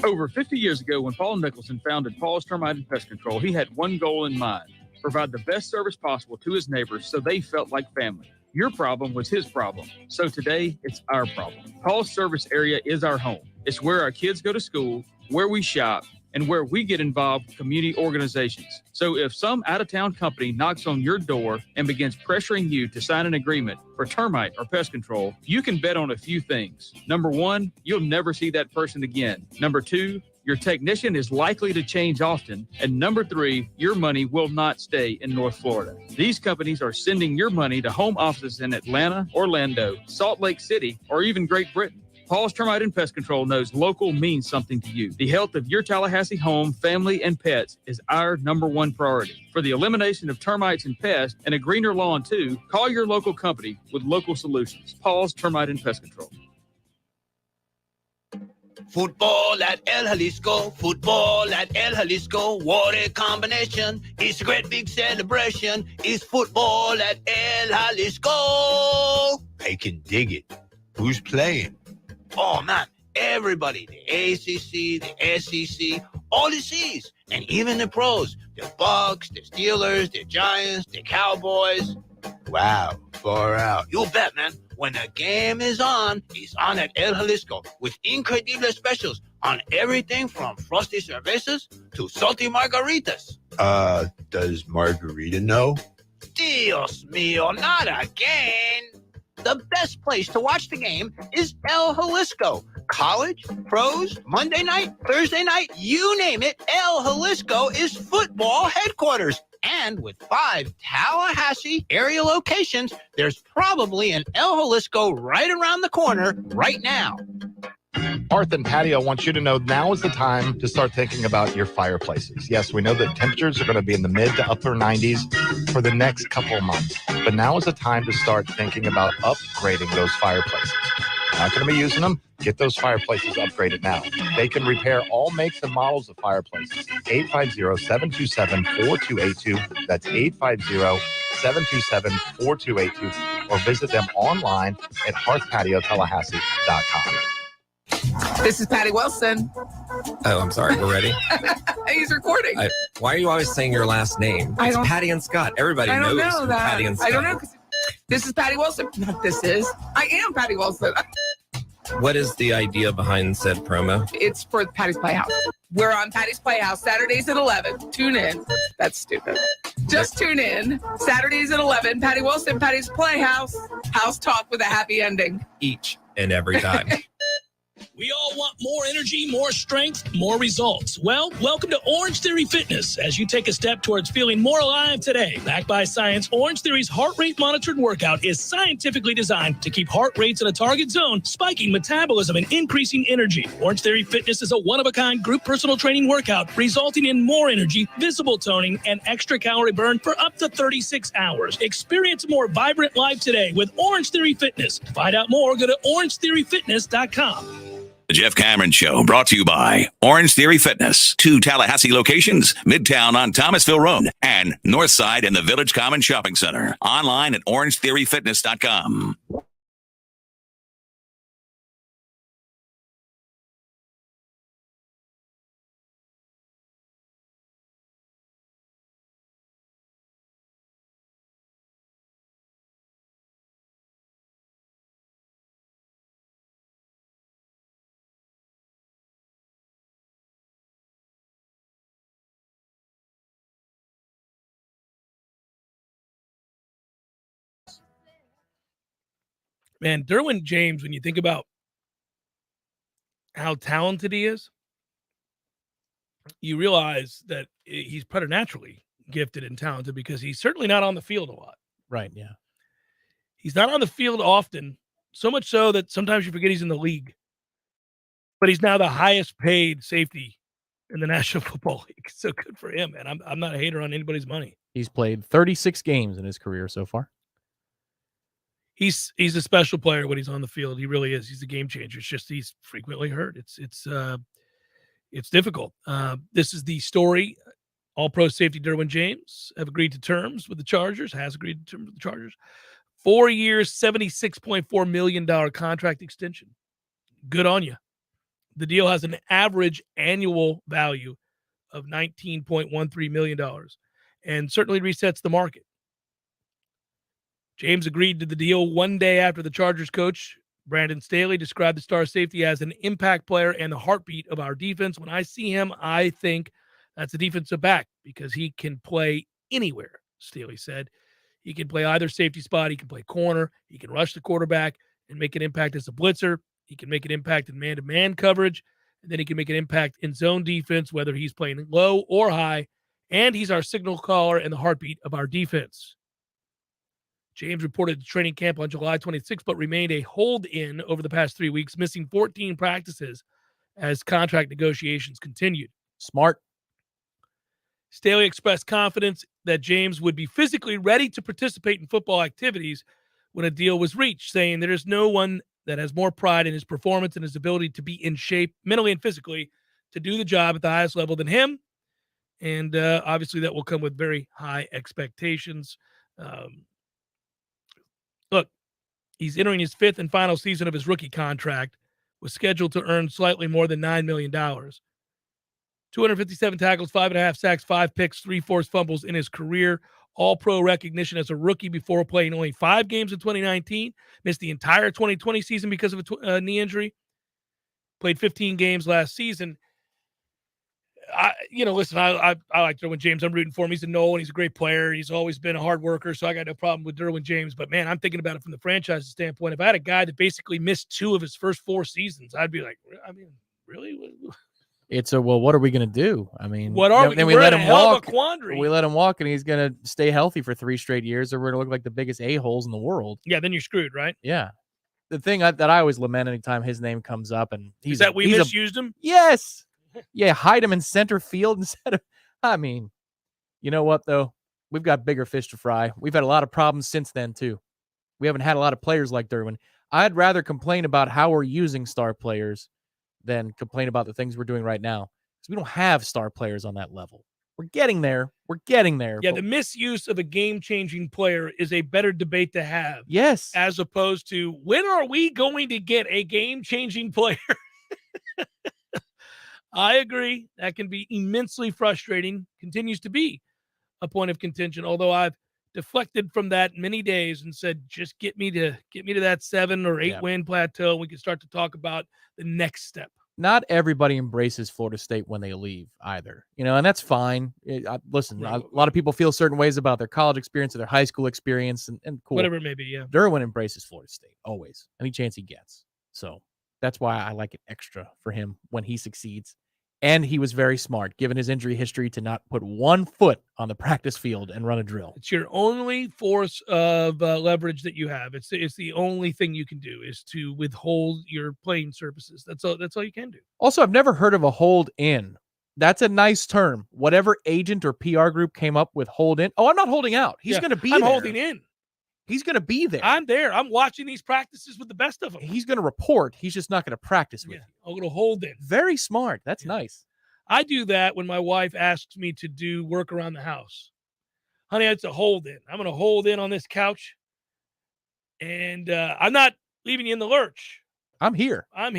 Over 50 years ago, when Paul Nicholson founded Paul's Termite and Pest Control, he had one goal in mind: provide the best service possible to his neighbors so they felt like family. Your problem was his problem, so today it's our problem. Paul's service area is our home. It's where our kids go to school, where we shop, and where we get involved with community organizations. So if some out-of-town company knocks on your door and begins pressuring you to sign an agreement for termite or pest control, you can bet on a few things. Number one, you'll never see that person again. Number two, your technician is likely to change often. And number three, your money will not stay in North Florida. These companies are sending your money to home offices in Atlanta, Orlando, Salt Lake City, or even Great Britain. Paul's Termite and Pest Control knows local means something to you. The health of your Tallahassee home, family, and pets is our number one priority. For the elimination of termites and pests and a greener lawn too, call your local company with local solutions. Paul's Termite and Pest Control. Football at El Jalisco, football at El Jalisco, what a combination. It's a great big celebration. It's football at El Jalisco. I can dig it. Who's playing? Oh, man, everybody, the ACC, the SEC, all the C's, and even the pros, the Bucks, the Steelers, the Giants, the Cowboys. Wow, far out. You bet, man. When the game is on, it's on at El Jalisco with incredible specials on everything from frosty cervezas to salty margaritas. Does Margarita know? Dios mío, not again. The best place to watch the game is El Jalisco. college, pros, Monday night, Thursday night, you name it, El Jalisco is football headquarters. And with 5 Tallahassee area locations, there's probably an El Jalisco right around the corner right now. Hearth and Patio wants you to know now is the time to start thinking about your fireplaces. Yes, we know that temperatures are going to be in the mid to upper 90s for the next couple of months, but now is the time to start thinking about upgrading those fireplaces. Not going to be using them. Get those fireplaces upgraded now. They can repair all makes and models of fireplaces. 850-727-4282. That's 850-727-4282. Or visit them online at hearthpatiotallahassee.com. This is Patty Wilson. Oh, I'm sorry. We're ready. He's recording. Why are you always saying your last name? It's Patty and Scott. Everybody knows Patty and Scott. I don't know. This is Patty Wilson. I am Patty Wilson. What is the idea behind said promo? It's for Patty's Playhouse. We're on Patty's Playhouse Saturdays at 11. Tune in. That's stupid. Just tune in. Saturdays at 11. Patty Wilson, Patty's Playhouse. House talk with a happy ending. Each and every time. We all want more energy, more strength, more results. Well, welcome to Orange Theory Fitness as you take a step towards feeling more alive today. Backed by science, Orange Theory's heart rate monitored workout is scientifically designed to keep heart rates in a target zone, spiking metabolism and increasing energy. Orange Theory Fitness is a one-of-a-kind group personal training workout resulting in more energy, visible toning, and extra calorie burn for up to 36 hours. Experience a more vibrant life today with Orange Theory Fitness. To find out more, go to orangetheoryfitness.com. The Jeff Cameron Show, brought to you by Orange Theory Fitness. 2 Tallahassee locations, Midtown on Thomasville Road and Northside in the Village Common Shopping Center. Online at orangetheoryfitness.com. Man, Derwin James, when you think about how talented he is, you realize that he's preternaturally gifted and talented because he's certainly not on the field a lot. Right, yeah. He's not on the field often, so much so that sometimes you forget he's in the league. But he's now the highest paid safety in the National Football League. So good for him, man. I'm not a hater on anybody's money. He's played 36 games in his career so far. He's a special player when he's on the field. He really is. He's a game changer. It's just he's frequently hurt. It's difficult. This is the story. All-Pro safety Derwin James have agreed to terms with the Chargers. Has agreed to terms with the Chargers. 4 years, $76.4 million contract extension. Good on you. The deal has an average annual value of $19.13 million and certainly resets the market. James agreed to the deal one day after the Chargers coach, Brandon Staley, described the star safety as an impact player and the heartbeat of our defense. When I see him, I think that's a defensive back because he can play anywhere, Staley said. He can play either safety spot. He can play corner. He can rush the quarterback and make an impact as a blitzer. He can make an impact in man-to-man coverage. And then he can make an impact in zone defense, whether he's playing low or high. And he's our signal caller and the heartbeat of our defense. James reported to training camp on July 26th, but remained a hold-in over the past 3 weeks, missing 14 practices as contract negotiations continued. Smart. Staley expressed confidence that James would be physically ready to participate in football activities when a deal was reached, saying there is no one that has more pride in his performance and his ability to be in shape mentally and physically to do the job at the highest level than him. And obviously that will come with very high expectations. Look, he's entering his 5th and final season of his rookie contract, was scheduled to earn slightly more than $9 million. 257 tackles, 5.5 sacks, 5 picks, 3 forced fumbles in his career. All-Pro recognition as a rookie before playing only 5 games in 2019. Missed the entire 2020 season because of a knee injury. Played 15 games last season. Listen, I like Derwin James. I'm rooting for him. He's a Nole, and he's a great player. He's always been a hard worker, so I got no problem with Derwin James. But, man, I'm thinking about it from the franchise standpoint. If I had a guy that basically missed 2 of his first 4 seasons, I'd be like, really? It's what are we going to do? I mean, what are we? Then we let him walk. We let him walk, and he's going to stay healthy for 3 straight years, or we're going to look like the biggest a-holes in the world. Yeah, then you're screwed, right? Yeah. The thing that I always lament anytime his name comes up, and is that we misused him? Yes. Yeah, hide him in center field instead of. I mean, you know what though? We've got bigger fish to fry. We've had a lot of problems since then too. We haven't had a lot of players like Derwin. I'd rather complain about how we're using star players than complain about the things we're doing right now, because we don't have star players on that level. We're getting there. Yeah, the misuse of a game-changing player is a better debate to have. Yes. As opposed to, when are we going to get a game-changing player? I agree. That can be immensely frustrating, continues to be a point of contention, although I've deflected from that many days and said, just get me to that 7 or 8 win plateau, and we can start to talk about the next step. Not everybody embraces Florida State when they leave either, and that's fine. Listen, a lot of people feel certain ways about their college experience or their high school experience, and cool. Whatever it may be, yeah. Derwin embraces Florida State, always, any chance he gets. So that's why I like it extra for him when he succeeds. And he was very smart, given his injury history, to not put 1 foot on the practice field and run a drill. It's your only force of leverage that you have. It's the only thing you can do is to withhold your playing services. That's all you can do. Also, I've never heard of a hold in. That's a nice term. Whatever agent or PR group came up with hold in. Oh, I'm not holding out. He's going to be there. I'm holding in. He's going to be there. I'm there. I'm watching these practices with the best of them. He's going to report. He's just not going to practice with you. I'm going to hold in. Very smart. That's nice. I do that when my wife asks me to do work around the house. Honey, it's a hold in. I'm going to hold in on this couch. And I'm not leaving you in the lurch. I'm here. I'm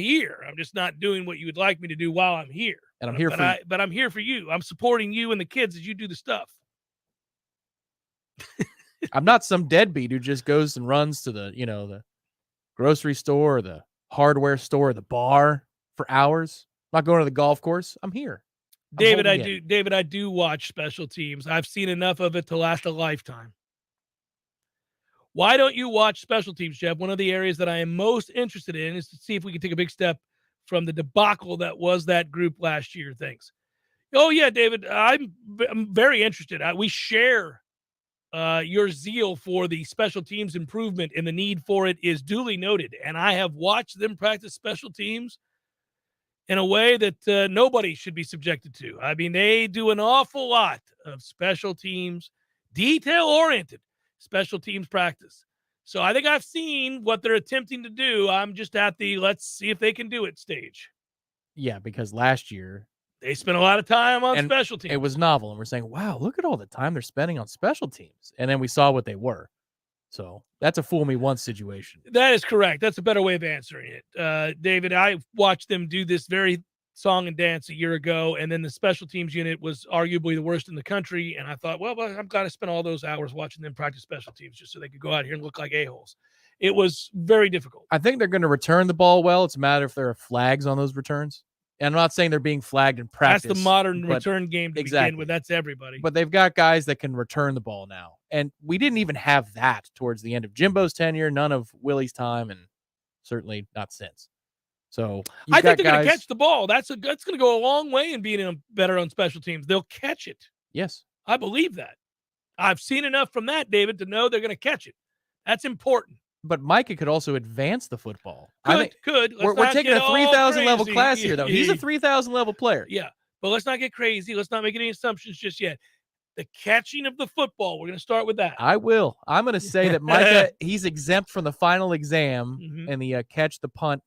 just not doing what you would like me to do while I'm here. And I'm here but I'm here for you. I'm supporting you and the kids as you do the stuff. I'm not some deadbeat who just goes and runs to the grocery store, or the hardware store, or the bar for hours. I'm not going to the golf course. I'm here. David, I do watch special teams. I've seen enough of it to last a lifetime. Why don't you watch special teams, Jeff? One of the areas that I am most interested in is to see if we can take a big step from the debacle that was that group last year. Thanks. Oh, yeah, David, I'm very interested. We share your zeal for the special teams improvement, and the need for it is duly noted. And I have watched them practice special teams in a way that nobody should be subjected to. I mean, they do an awful lot of special teams, detail-oriented special teams practice. So I think I've seen what they're attempting to do. I'm just at the let's see if they can do it stage. Yeah, because last year they spent a lot of time on special teams. It was novel, and we're saying, wow, look at all the time they're spending on special teams. And then we saw what they were. So that's a fool me once situation. That is correct. That's a better way of answering it. David, I watched them do this very song and dance a year ago, and then the special teams unit was arguably the worst in the country. And I thought, well, I'm glad I spent all those hours watching them practice special teams just so they could go out here and look like a-holes. It was very difficult. I think they're going to return the ball well. It's a matter if there are flags on those returns. And I'm not saying they're being flagged in practice. That's the modern return game to begin with. That's everybody. But they've got guys that can return the ball now. And we didn't even have that towards the end of Jimbo's tenure, none of Willie's time, and certainly not since. So I think they're going to catch the ball. That's going to go a long way in being better on special teams. They'll catch it. Yes. I believe that. I've seen enough from that, David, to know they're going to catch it. That's important. But Micah could also advance the football. Could. We're taking a 3,000 level class here, though. He's a 3,000 level player. Yeah, but let's not get crazy. Let's not make any assumptions just yet. The catching of the football, we're going to start with that. I will. I'm going to say that Micah, he's exempt from the final exam in the catch the punt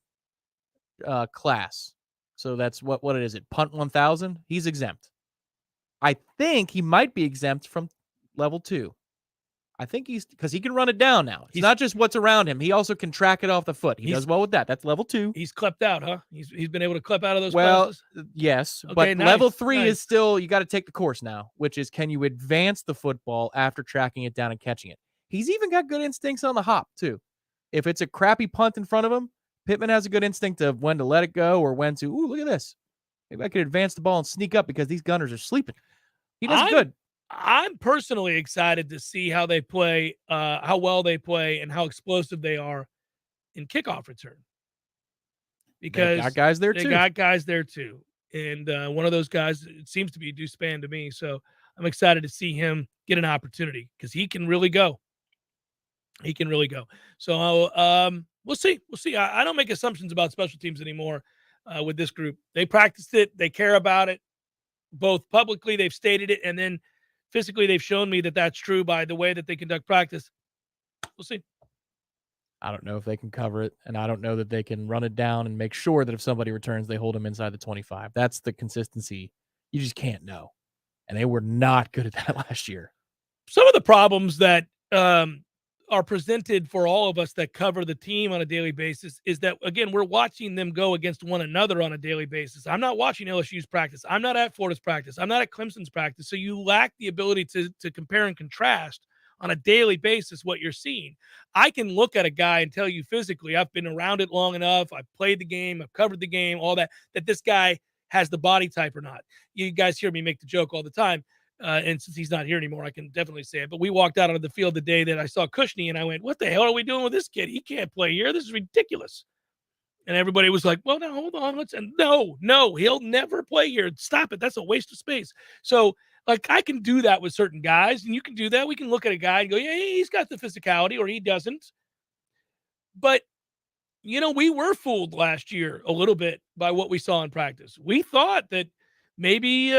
class. So that's what it is. Punt 1,000? He's exempt. I think he might be exempt from level 2. I think because he can run it down now. He's not just what's around him. He also can track it off the foot. He does well with that. That's level 2. He's clept out, huh? He's been able to clep out of those classes? Yes. Okay, but nice, level 3 is still, you got to take the course now, which is, can you advance the football after tracking it down and catching it? He's even got good instincts on the hop, too. If it's a crappy punt in front of him, Pittman has a good instinct of when to let it go or when to, look at this. Maybe I could advance the ball and sneak up because these gunners are sleeping. He does good. I'm personally excited to see how they play, how well they play, and how explosive they are in kickoff return. Because they got guys there they too. got guys there too. And one of those guys, it seems to be Deuce Spann to me. So I'm excited to see him get an opportunity because he can really go. He can really go. So we'll see. We'll see. I don't make assumptions about special teams anymore with this group. They practiced it. They care about it. Both publicly, they've stated it, and then physically, they've shown me that that's true by the way that they conduct practice. We'll see. I don't know if they can cover it, and I don't know that they can run it down and make sure that if somebody returns, they hold them inside the 25. That's the consistency. You just can't know. And they were not good at that last year. Some of the problems that are presented for all of us that cover the team on a daily basis is that, again, we're watching them go against one another on a daily basis. I'm not watching LSU's practice. I'm not at Florida's practice. I'm not at Clemson's practice. So you lack the ability to compare and contrast on a daily basis what you're seeing. I can look at a guy and tell you physically, I've been around it long enough, I've played the game, I've covered the game, all that this guy has the body type or not. You guys hear me make the joke all the time, and since he's not here anymore, I can definitely say it. But we walked out onto the field the day that I saw Cushney, and I went, what the hell are we doing with this kid? He can't play here. This is ridiculous. And everybody was like, well, no, hold on. No, he'll never play here. Stop it. That's a waste of space. So, like, I can do that with certain guys, and you can do that. We can look at a guy and go, yeah, he's got the physicality, or he doesn't. But, we were fooled last year a little bit by what we saw in practice. We thought that maybe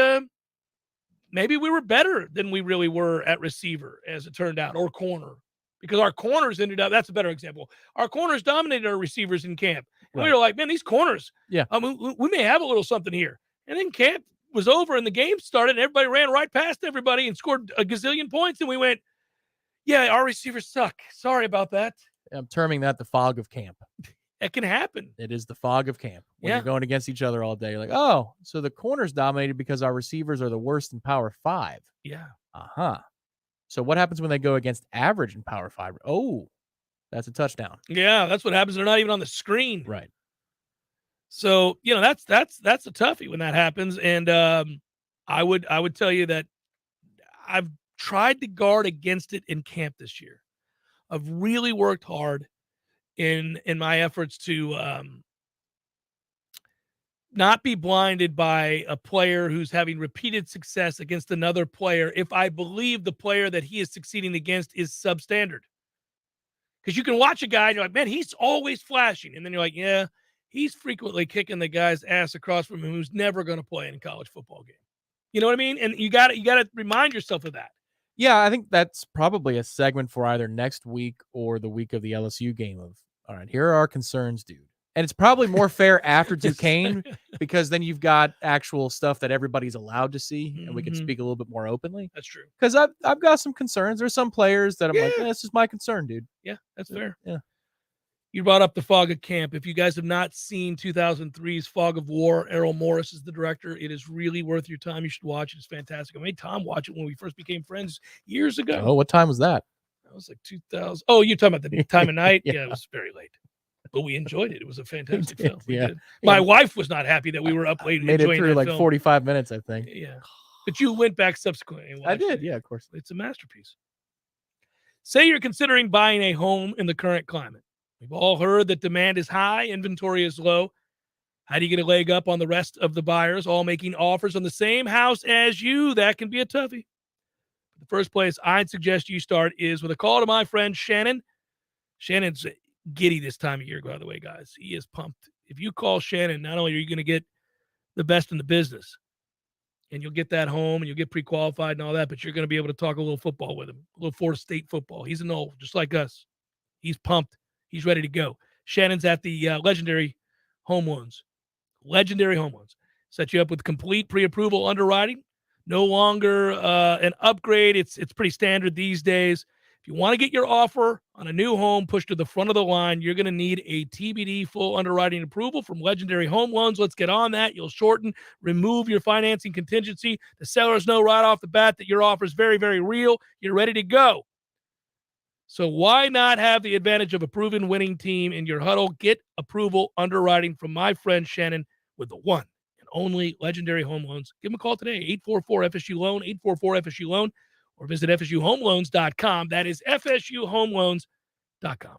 we were better than we really were at receiver, as it turned out, or corner. Because our corners ended up, that's a better example. Our corners dominated our receivers in camp. And we were like, man, these corners, we may have a little something here. And then camp was over and the game started and everybody ran right past everybody and scored a gazillion points. And we went, yeah, our receivers suck. Sorry about that. I'm terming that the fog of camp. It can happen. It is the fog of camp. When you're going against each other all day, you're like, oh, so the corners dominated because our receivers are the worst in Power 5. Yeah. Uh-huh. So what happens when they go against average in Power 5? Oh, that's a touchdown. Yeah, that's what happens. They're not even on the screen. Right. So, that's a toughie when that happens. And I would tell you that I've tried to guard against it in camp this year. I've really worked hard in my efforts to not be blinded by a player who's having repeated success against another player if I believe the player that he is succeeding against is substandard. Because you can watch a guy and you're like, man, he's always flashing. And then you're like, yeah, he's frequently kicking the guy's ass across from him who's never going to play in a college football game. You know what I mean? And you got to remind yourself of that. Yeah, I think that's probably a segment for either next week or the week of the LSU game of, all right, here are our concerns, dude. And it's probably more fair after Duquesne because then you've got actual stuff that everybody's allowed to see and we can speak a little bit more openly. That's true. Because I've got some concerns. There's some players that I'm like, this is my concern, dude. Yeah, that's fair. Yeah. You brought up the Fog of Camp. If you guys have not seen 2003's Fog of War, Errol Morris is the director. It is really worth your time. You should watch it. It's fantastic. I made Tom watch it when we first became friends years ago. Oh, what time was that? That was like 2000. Oh, you're talking about the time of night? Yeah, it was very late. But we enjoyed it. It was a fantastic film. My wife was not happy that we were up late. Made it through like 45 minutes, I think. Yeah. But you went back subsequently. And I did. Yeah, of course. It's a masterpiece. Say you're considering buying a home in the current climate. We've all heard that demand is high, inventory is low. How do you get a leg up on the rest of the buyers, all making offers on the same house as you? That can be a toughie. The first place I'd suggest you start is with a call to my friend Shannon. Shannon's giddy this time of year, by the way, guys. He is pumped. If you call Shannon, not only are you going to get the best in the business, and you'll get that home, and you'll get pre-qualified and all that, but you're going to be able to talk a little football with him, a little Florida State football. He's a Nole, just like us. He's pumped. He's ready to go. Shannon's at the legendary home loans. Legendary home loans. Set you up with complete pre-approval underwriting. No longer an upgrade. It's pretty standard these days. If you want to get your offer on a new home pushed to the front of the line, you're going to need a TBD full underwriting approval from Legendary Home Loans. Let's get on that. You'll shorten, remove your financing contingency. The sellers know right off the bat that your offer is very, very real. You're ready to go. So why not have the advantage of a proven winning team in your huddle? Get approval underwriting from my friend Shannon with the one and only Legendary Home Loans. Give them a call today, 844-FSU-LOAN, 844-FSU-LOAN, or visit FSUHomeLoans.com. That is FSUHomeLoans.com.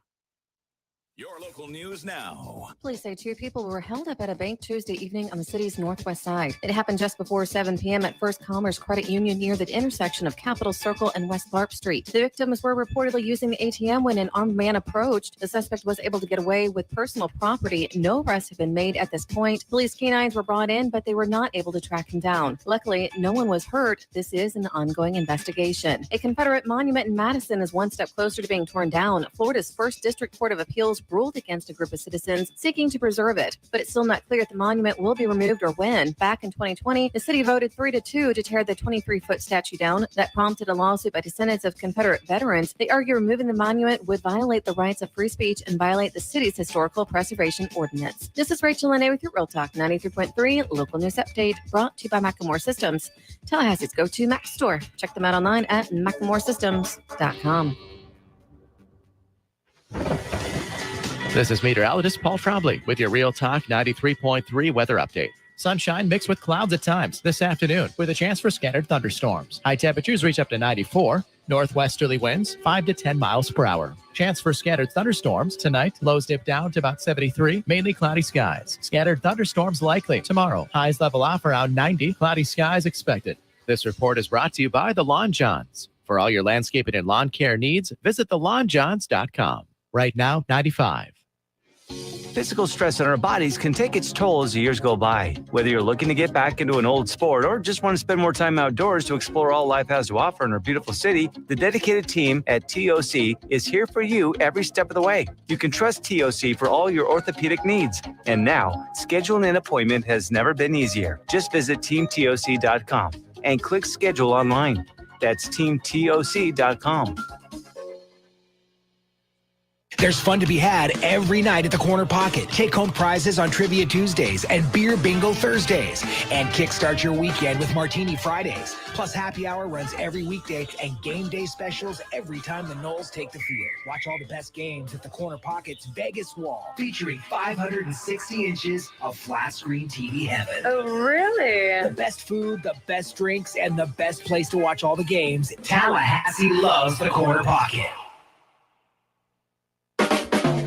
Your local news now. Police say 2 people were held up at a bank Tuesday evening on the city's northwest side. It happened just before 7 p.m. at First Commerce Credit Union near the intersection of Capitol Circle and West Larp Street. The victims were reportedly using the ATM when an armed man approached. The suspect was able to get away with personal property. No arrests have been made at this point. Police canines were brought in, but they were not able to track him down. Luckily, no one was hurt. This is an ongoing investigation. A Confederate monument in Madison is one step closer to being torn down. Florida's First District Court of Appeals ruled against a group of citizens seeking to preserve it, but it's still not clear if the monument will be removed or when. Back in 2020, the city voted 3-2 to tear the 23-foot statue down. That prompted a lawsuit by descendants of Confederate veterans. They argue removing the monument would violate the rights of free speech and violate the city's historical preservation ordinance. This is Rachel Lene with your Real Talk 93.3 local news update, brought to you by Macklemore Systems, Tallahassee's go-to Mac store. Check them out online at MacklemoreSystems.com. This is meteorologist Paul Trombley with your Real Talk 93.3 weather update. Sunshine mixed with clouds at times this afternoon with a chance for scattered thunderstorms. High temperatures reach up to 94. Northwesterly winds 5 to 10 miles per hour. Chance for scattered thunderstorms tonight. Lows dip down to about 73. Mainly cloudy skies. Scattered thunderstorms likely tomorrow. Highs level off around 90. Cloudy skies expected. This report is brought to you by the Lawn Johns. For all your landscaping and lawn care needs, visit thelawnjohns.com. Right now, 95. Physical stress on our bodies can take its toll as the years go by. Whether you're looking to get back into an old sport or just want to spend more time outdoors to explore all life has to offer in our beautiful city, the dedicated team at TOC is here for you every step of the way. You can trust TOC for all your orthopedic needs. And now, scheduling an appointment has never been easier. Just visit teamtoc.com and click schedule online. That's teamtoc.com. There's fun to be had every night at the Corner Pocket. Take home prizes on Trivia Tuesdays and Beer Bingo Thursdays. And kickstart your weekend with Martini Fridays. Plus happy hour runs every weekday and game day specials every time the Noles take the field. Watch all the best games at the Corner Pocket's Vegas wall, featuring 560 inches of flat screen TV heaven. Oh, really? The best food, the best drinks, and the best place to watch all the games. Tallahassee loves the Corner Pocket.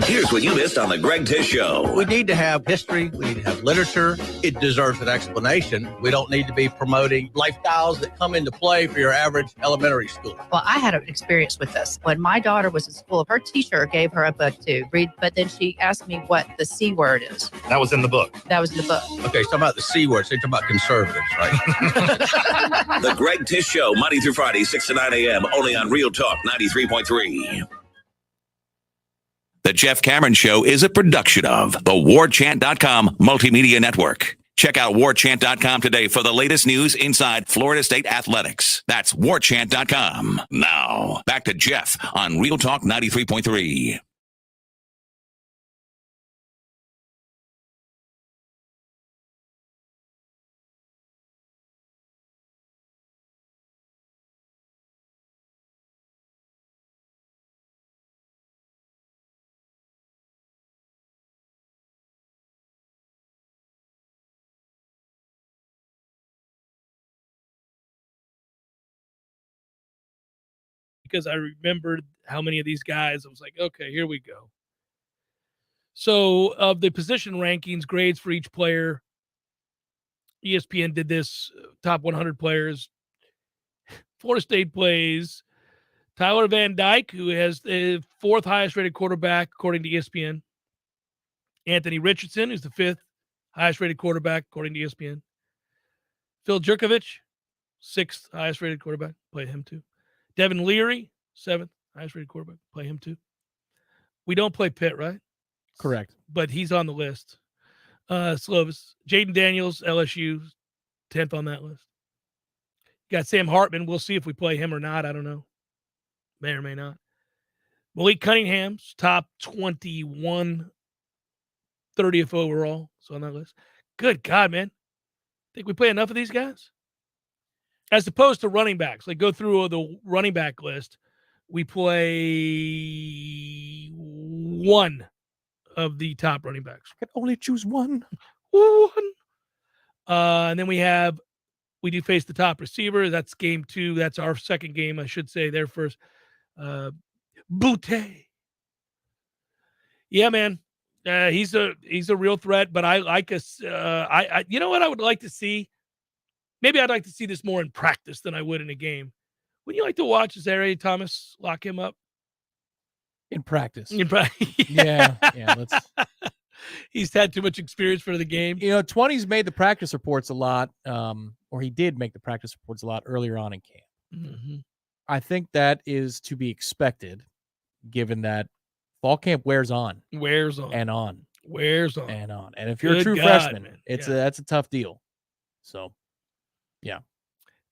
Here's what you missed on the Greg Tish Show. We need to have history. We need to have literature. It deserves an explanation. We don't need to be promoting lifestyles that come into play for your average elementary school. Well, I had an experience with this. When my daughter was in school, her teacher gave her a book to read, but then she asked me what the C word is. That was in the book. That was in the book. Okay, so talking about the C word. So you're talking about conservatives, right? The Greg Tish Show, Monday through Friday, 6 to 9 a.m., only on Real Talk 93.3. The Jeff Cameron Show is a production of the Warchant.com Multimedia Network. Check out Warchant.com today for the latest news inside Florida State athletics. That's Warchant.com. Now, back to Jeff on Real Talk 93.3. Because I remembered how many of these guys, I was like, okay, here we go. So of the position rankings, grades for each player, ESPN did this, top 100 players. Florida State plays Tyler Van Dyke, who has the 4th highest rated quarterback, according to ESPN. Anthony Richardson, who's the 5th highest rated quarterback, according to ESPN. Phil Jurkovich, 6th highest rated quarterback, play him too. Devin Leary, 7th highest rated quarterback. Play him too. We don't play Pitt, right? Correct. But he's on the list. Slovis. Jaden Daniels, LSU, 10th on that list. Got Sam Hartman. We'll see if we play him or not. I don't know. May or may not. Malik Cunningham's top 21, 30th overall. So on that list. Good God, man. Think we play enough of these guys? As opposed to running backs. Like, go through the running back list. We play one of the top running backs. I can only choose one. And then we do face the top receiver. That's game 2. That's our second game, I should say. Their first. Boutte. Yeah, man. He's a real threat, but I like us. You know what I would like to see? Maybe I'd like to see this more in practice than I would in a game. Would you like to watch Zaire Thomas lock him up in practice? Yeah. Let's. He's had too much experience for the game. 20's made the practice reports a lot, or he did make the practice reports a lot earlier on in camp. Mm-hmm. I think that is to be expected, given that fall camp wears on. And on. And if you're a true freshman, man. That's a tough deal. So, yeah.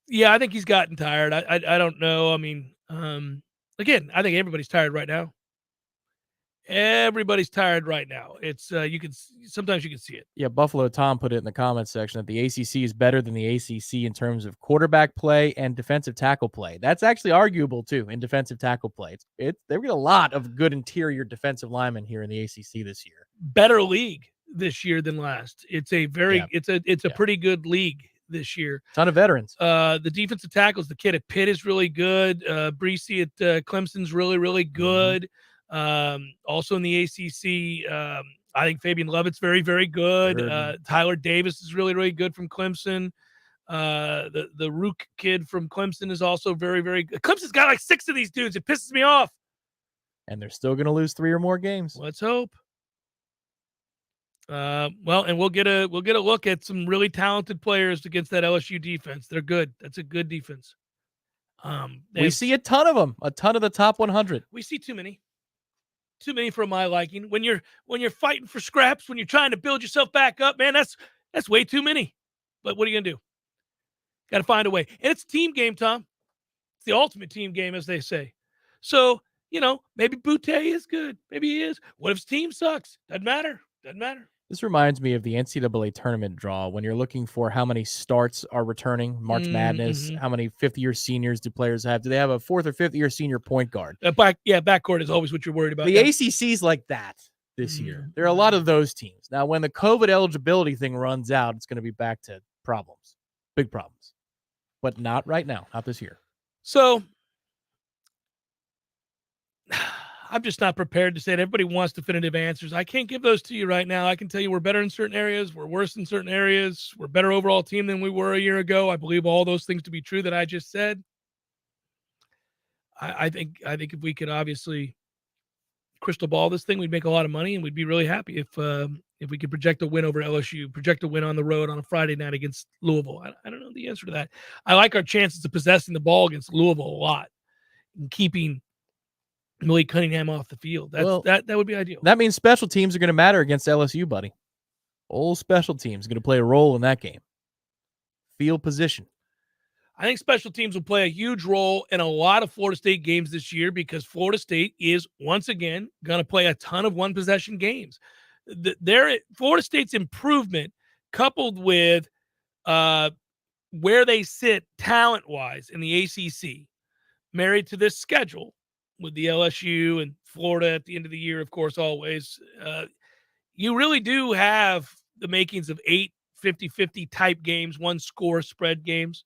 Yeah, I think he's gotten tired. I don't know. I mean, again, I think everybody's tired right now. Everybody's tired right now. It's sometimes you can see it. Yeah, Buffalo Tom put it in the comments section that the ACC is better than the ACC in terms of quarterback play and defensive tackle play. That's actually arguable too in defensive tackle play. There were a lot of good interior defensive linemen here in the ACC this year. Better league this year than last. It's a pretty good league this year. Ton of veterans. The defensive tackles, the kid at Pitt is really good. Breesy at Clemson's really, really good. Also in the ACC, I think Fabian Lovett's very, very good. Tyler Davis is really, really good from Clemson. The Rook kid from Clemson is also very, very good. Clemson's got like 6 of these dudes. It pisses me off. And they're still going to lose 3 or more games. Let's hope. Well, and we'll get a look at some really talented players against that LSU defense. They're good. That's a good defense. We see a ton of them. A ton of the top 100. We see too many. Too many for my liking. When you're fighting for scraps, when you're trying to build yourself back up, man, that's way too many. But what are you gonna do? Got to find a way. And it's a team game, Tom. It's the ultimate team game, as they say. So, maybe Boutte is good. Maybe he is. What if his team sucks? Doesn't matter. This reminds me of the NCAA tournament draw when you're looking for how many starts are returning, March Madness, how many fifth-year seniors do players have? Do they have a fourth or fifth-year senior point guard? Backcourt is always what you're worried about. The ACC's like that this year. There are a lot of those teams. Now, when the COVID eligibility thing runs out, it's going to be back to problems, big problems. But not right now, not this year. So, I'm just not prepared to say it. Everybody wants definitive answers. I can't give those to you right now. I can tell you we're better in certain areas. We're worse in certain areas. We're a better overall team than we were a year ago. I believe all those things to be true that I just said. I think if we could obviously crystal ball this thing, we'd make a lot of money, and we'd be really happy if we could project a win over LSU, project a win on the road on a Friday night against Louisville. I don't know the answer to that. I like our chances of possessing the ball against Louisville a lot and keeping Malik Cunningham off the field. That would be ideal. That means special teams are going to matter against LSU, buddy. Old special teams are going to play a role in that game. Field position. I think special teams will play a huge role in a lot of Florida State games this year because Florida State is, once again, going to play a ton of one-possession games. Florida State's improvement, coupled with where they sit talent-wise in the ACC, married to this schedule, with the LSU and Florida at the end of the year, of course, always, you really do have the makings of 8 50-50 type games, one score spread games.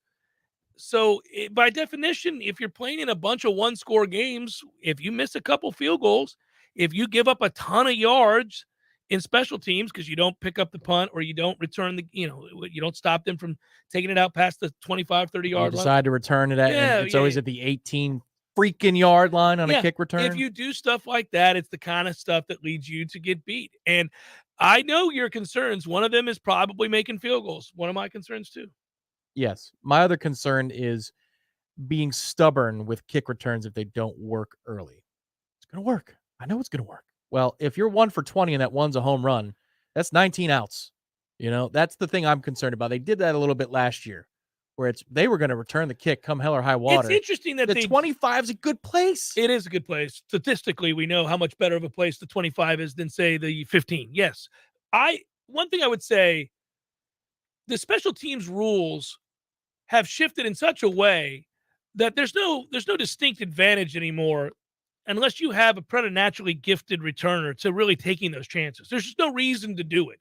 So by definition, if you're playing in a bunch of one score games, if you miss a couple field goals, if you give up a ton of yards in special teams because you don't pick up the punt or you don't return you don't stop them from taking it out past the 25, 30 yard line. Decide to return it it's always at the 18 freaking yard line on a kick return. If you do stuff like that, it's the kind of stuff that leads you to get beat. And I know your concerns. One of them is probably making field goals. One of my concerns too. Yes. My other concern is being stubborn with kick returns if they don't work early. It's going to work. I know it's going to work. Well, if you're 1 for 20 and that one's a home run, that's 19 outs. That's the thing I'm concerned about. They did that a little bit last year, where they were going to return the kick come hell or high water. It's interesting that the 25 is a good place. It is a good place. Statistically, we know how much better of a place the 25 is than, say, the 15. Yes. One thing I would say, the special teams rules have shifted in such a way that there's no distinct advantage anymore unless you have a preternaturally gifted returner to really taking those chances. There's just no reason to do it.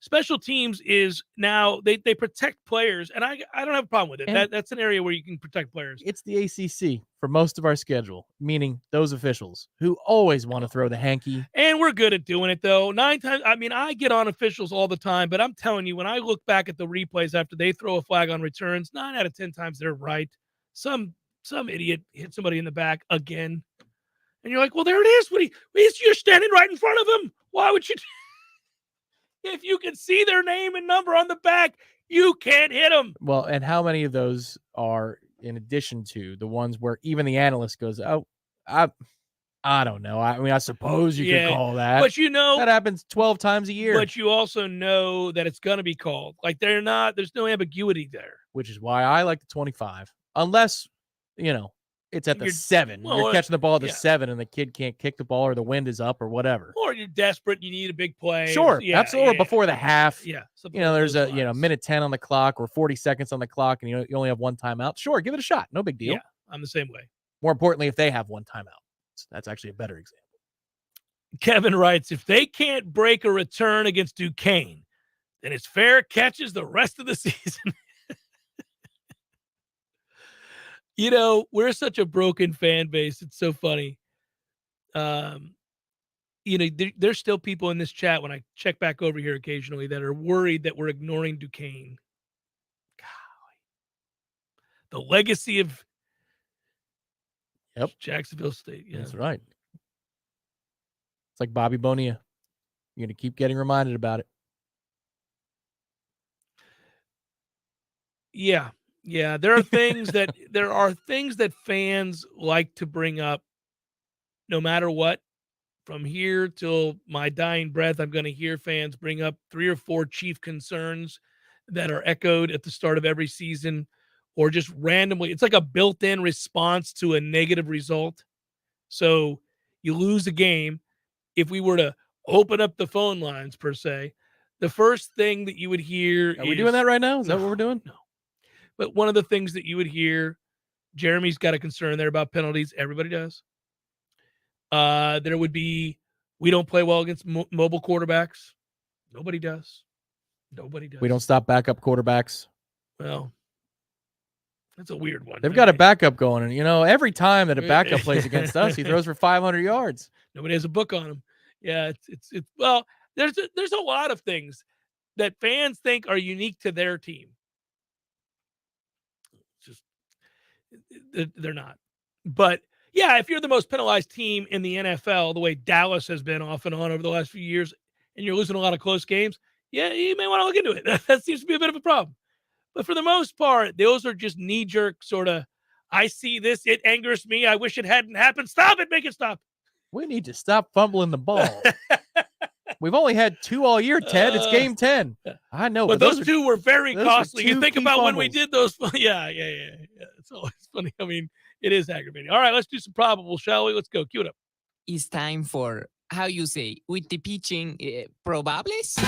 special teams is now they protect players, and I don't have a problem with it. And That's an area where you can protect players. It's the ACC for most of our schedule, meaning those officials who always want to throw the hanky. And we're good at doing it, though. 9 times, I mean, I get on officials all the time, but I'm telling you, when I look back at the replays after they throw a flag on returns, 9 out of 10 times they're right. Some idiot hit somebody in the back again. And you're like, well, there it is. You're standing right in front of him. Why would you? If you can see their name and number on the back, you can't hit them. Well, and how many of those are in addition to the ones where even the analyst goes, oh, I don't know. I mean, I suppose you could call that. But that happens 12 times a year. But you also know that it's going to be called. Like there's no ambiguity there. Which is why I like the 25. Unless, it's at the 7. Well, you're catching the ball at the 7 and the kid can't kick the ball or the wind is up or whatever. Or you're desperate, you need a big play. Sure, absolutely. Or before the half. Yeah. There's a minute 10 on the clock or 40 seconds on the clock and you only have one timeout. Sure, give it a shot. No big deal. Yeah, I'm the same way. More importantly, if they have one timeout. That's actually a better example. Kevin writes, if they can't break a return against Duquesne, then it's fair catches the rest of the season. We're such a broken fan base. It's so funny. There's still people in this chat when I check back over here occasionally that are worried that we're ignoring Duquesne. Golly. The legacy of Jacksonville State. Yeah. That's right. It's like Bobby Bonilla. You're going to keep getting reminded about it. Yeah. Yeah, there are things that fans like to bring up no matter what. From here till my dying breath, I'm going to hear fans bring up 3 or 4 chief concerns that are echoed at the start of every season or just randomly. It's like a built-in response to a negative result. So you lose a game. If we were to open up the phone lines, per se, the first thing that you would hear Are we doing that right now? Is that what we're doing? No. But one of the things that you would hear, Jeremy's got a concern there about penalties. Everybody does. There would be, we don't play well against mobile quarterbacks. Nobody does. We don't stop backup quarterbacks. Well, that's a weird one. They've got a backup going. And, every time that a backup plays against us, he throws for 500 yards. Nobody has a book on him. Yeah, it's well, there's a lot of things that fans think are unique to their team. They're not. But yeah, if you're the most penalized team in the NFL, the way Dallas has been off and on over the last few years, and you're losing a lot of close games, yeah, you may want to look into it. That seems to be a bit of a problem. But for the most part, those are just knee-jerk sort of, I see this, it angers me, I wish it hadn't happened. Stop it, make it stop. We need to stop fumbling the ball. We've only had 2 all year, Ted. It's game 10. I know. But those 2 were very costly. You think about fumbles. when we did those. Yeah. It's always funny. I mean, it is aggravating. All right, let's do some probables, shall we? Let's go. Cue it up. It's time for, how you say, with the pitching, probables?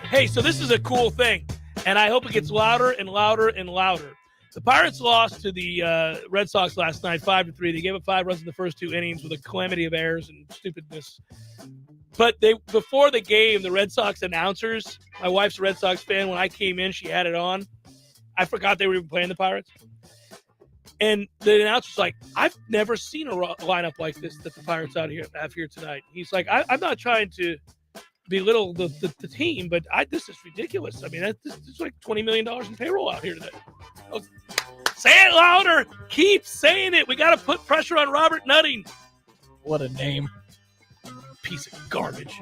Hey, so this is a cool thing, and I hope it gets louder and louder and louder. The Pirates lost to the Red Sox last night, 5-3. They gave up 5 runs in the first 2 innings with a calamity of errors and stupidness. But before the game, the Red Sox announcers, my wife's a Red Sox fan. When I came in, she had it on. I forgot they were even playing the Pirates. And the announcer's like, I've never seen a lineup like this that the Pirates have here tonight. He's like, I'm not trying to belittle the team, but this is ridiculous. I mean, it's like $20 million in payroll out here today. Oh, say it louder. Keep saying it. We got to put pressure on Robert Nutting. What a name. Piece of garbage.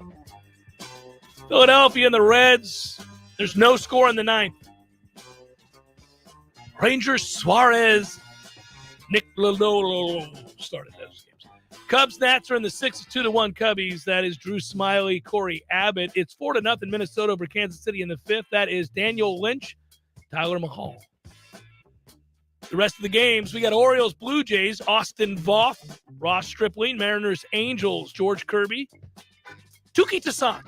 Philadelphia and the Reds. There's no score in the 9th. Rangers, Suarez, Nick Lodolo started those games. Cubs, Nats are in the 6-2-1 Cubbies. That is Drew Smiley, Corey Abbott. It's 4-0 Minnesota over Kansas City in the 5th. That is Daniel Lynch, Tyler Mahal. The rest of the games, we got Orioles, Blue Jays, Austin Voth, Ross Stripling, Mariners, Angels, George Kirby, Tuki Toussaint,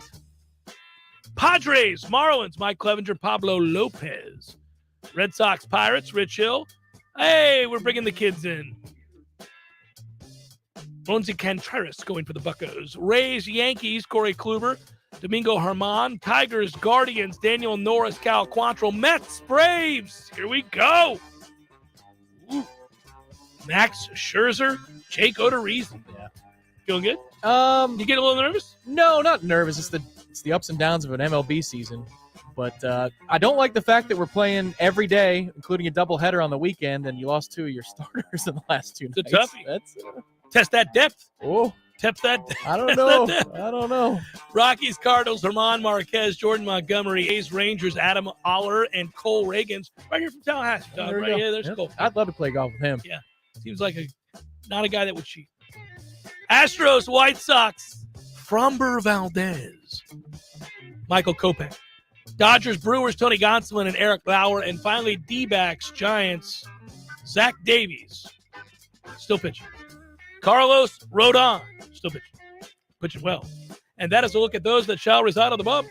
Padres, Marlins, Mike Clevenger, Pablo Lopez, Red Sox, Pirates, Rich Hill. Hey, we're bringing the kids in. Ronzi Contreras going for the Buccos. Rays, Yankees, Corey Kluber. Domingo Herman. Tigers, Guardians, Daniel Norris, Cal Quantrill. Mets, Braves. Here we go. Ooh. Max Scherzer, Jake Odorizzi. Yeah. Feeling good? You get a little nervous? No, not nervous. It's the ups and downs of an MLB season. But I don't like the fact that we're playing every day, including a doubleheader on the weekend, and you lost 2 of your starters in the last 2 nights. It's a toughie. That's Test that depth. Oh, test that. I don't know. I don't know. Rockies, Cardinals, Herman Marquez, Jordan Montgomery, A's, Rangers, Adam Oller, and Cole Reagans. Right here from Tallahassee. There we Right go. here, there's Yep. Cole. I'd love to play golf with him. Yeah, seems like not a guy that would cheat. Astros, White Sox, Framber Valdez, Michael Kopech. Dodgers, Brewers, Tony Gonsolin and Eric Lauer. And finally, D-backs, Giants, Zach Davies, still pitching. Carlos Rodon, still pitching well. And that is a look at those that shall reside on the bump.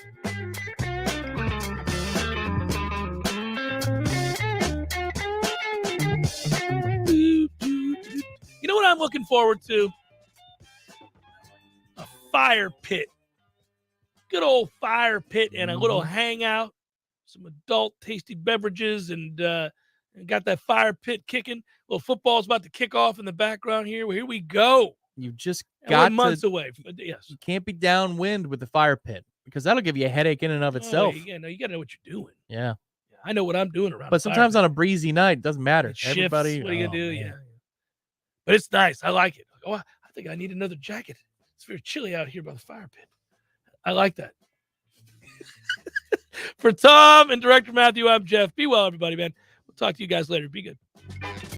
You know what I'm looking forward to? A fire pit. Good old fire pit and a little hangout. Some adult tasty beverages and got that fire pit kicking. Well, football's about to kick off in the background here. Well, here we go. You just And got we're months to, away. Yes. You can't be downwind with the fire pit because that'll give you a headache in and of itself. Yeah, no, you got to know what you're doing. Yeah. I know what I'm doing around. But sometimes on a breezy night, it doesn't matter. It shifts. Everybody, What are you gonna do? man. Yeah. But it's nice. I like it. Oh, I think I need another jacket. It's very chilly out here by the fire pit. I like that. For Tom and Director Matthew, I'm Jeff. Be well, everybody, man. We'll talk to you guys later. Be good.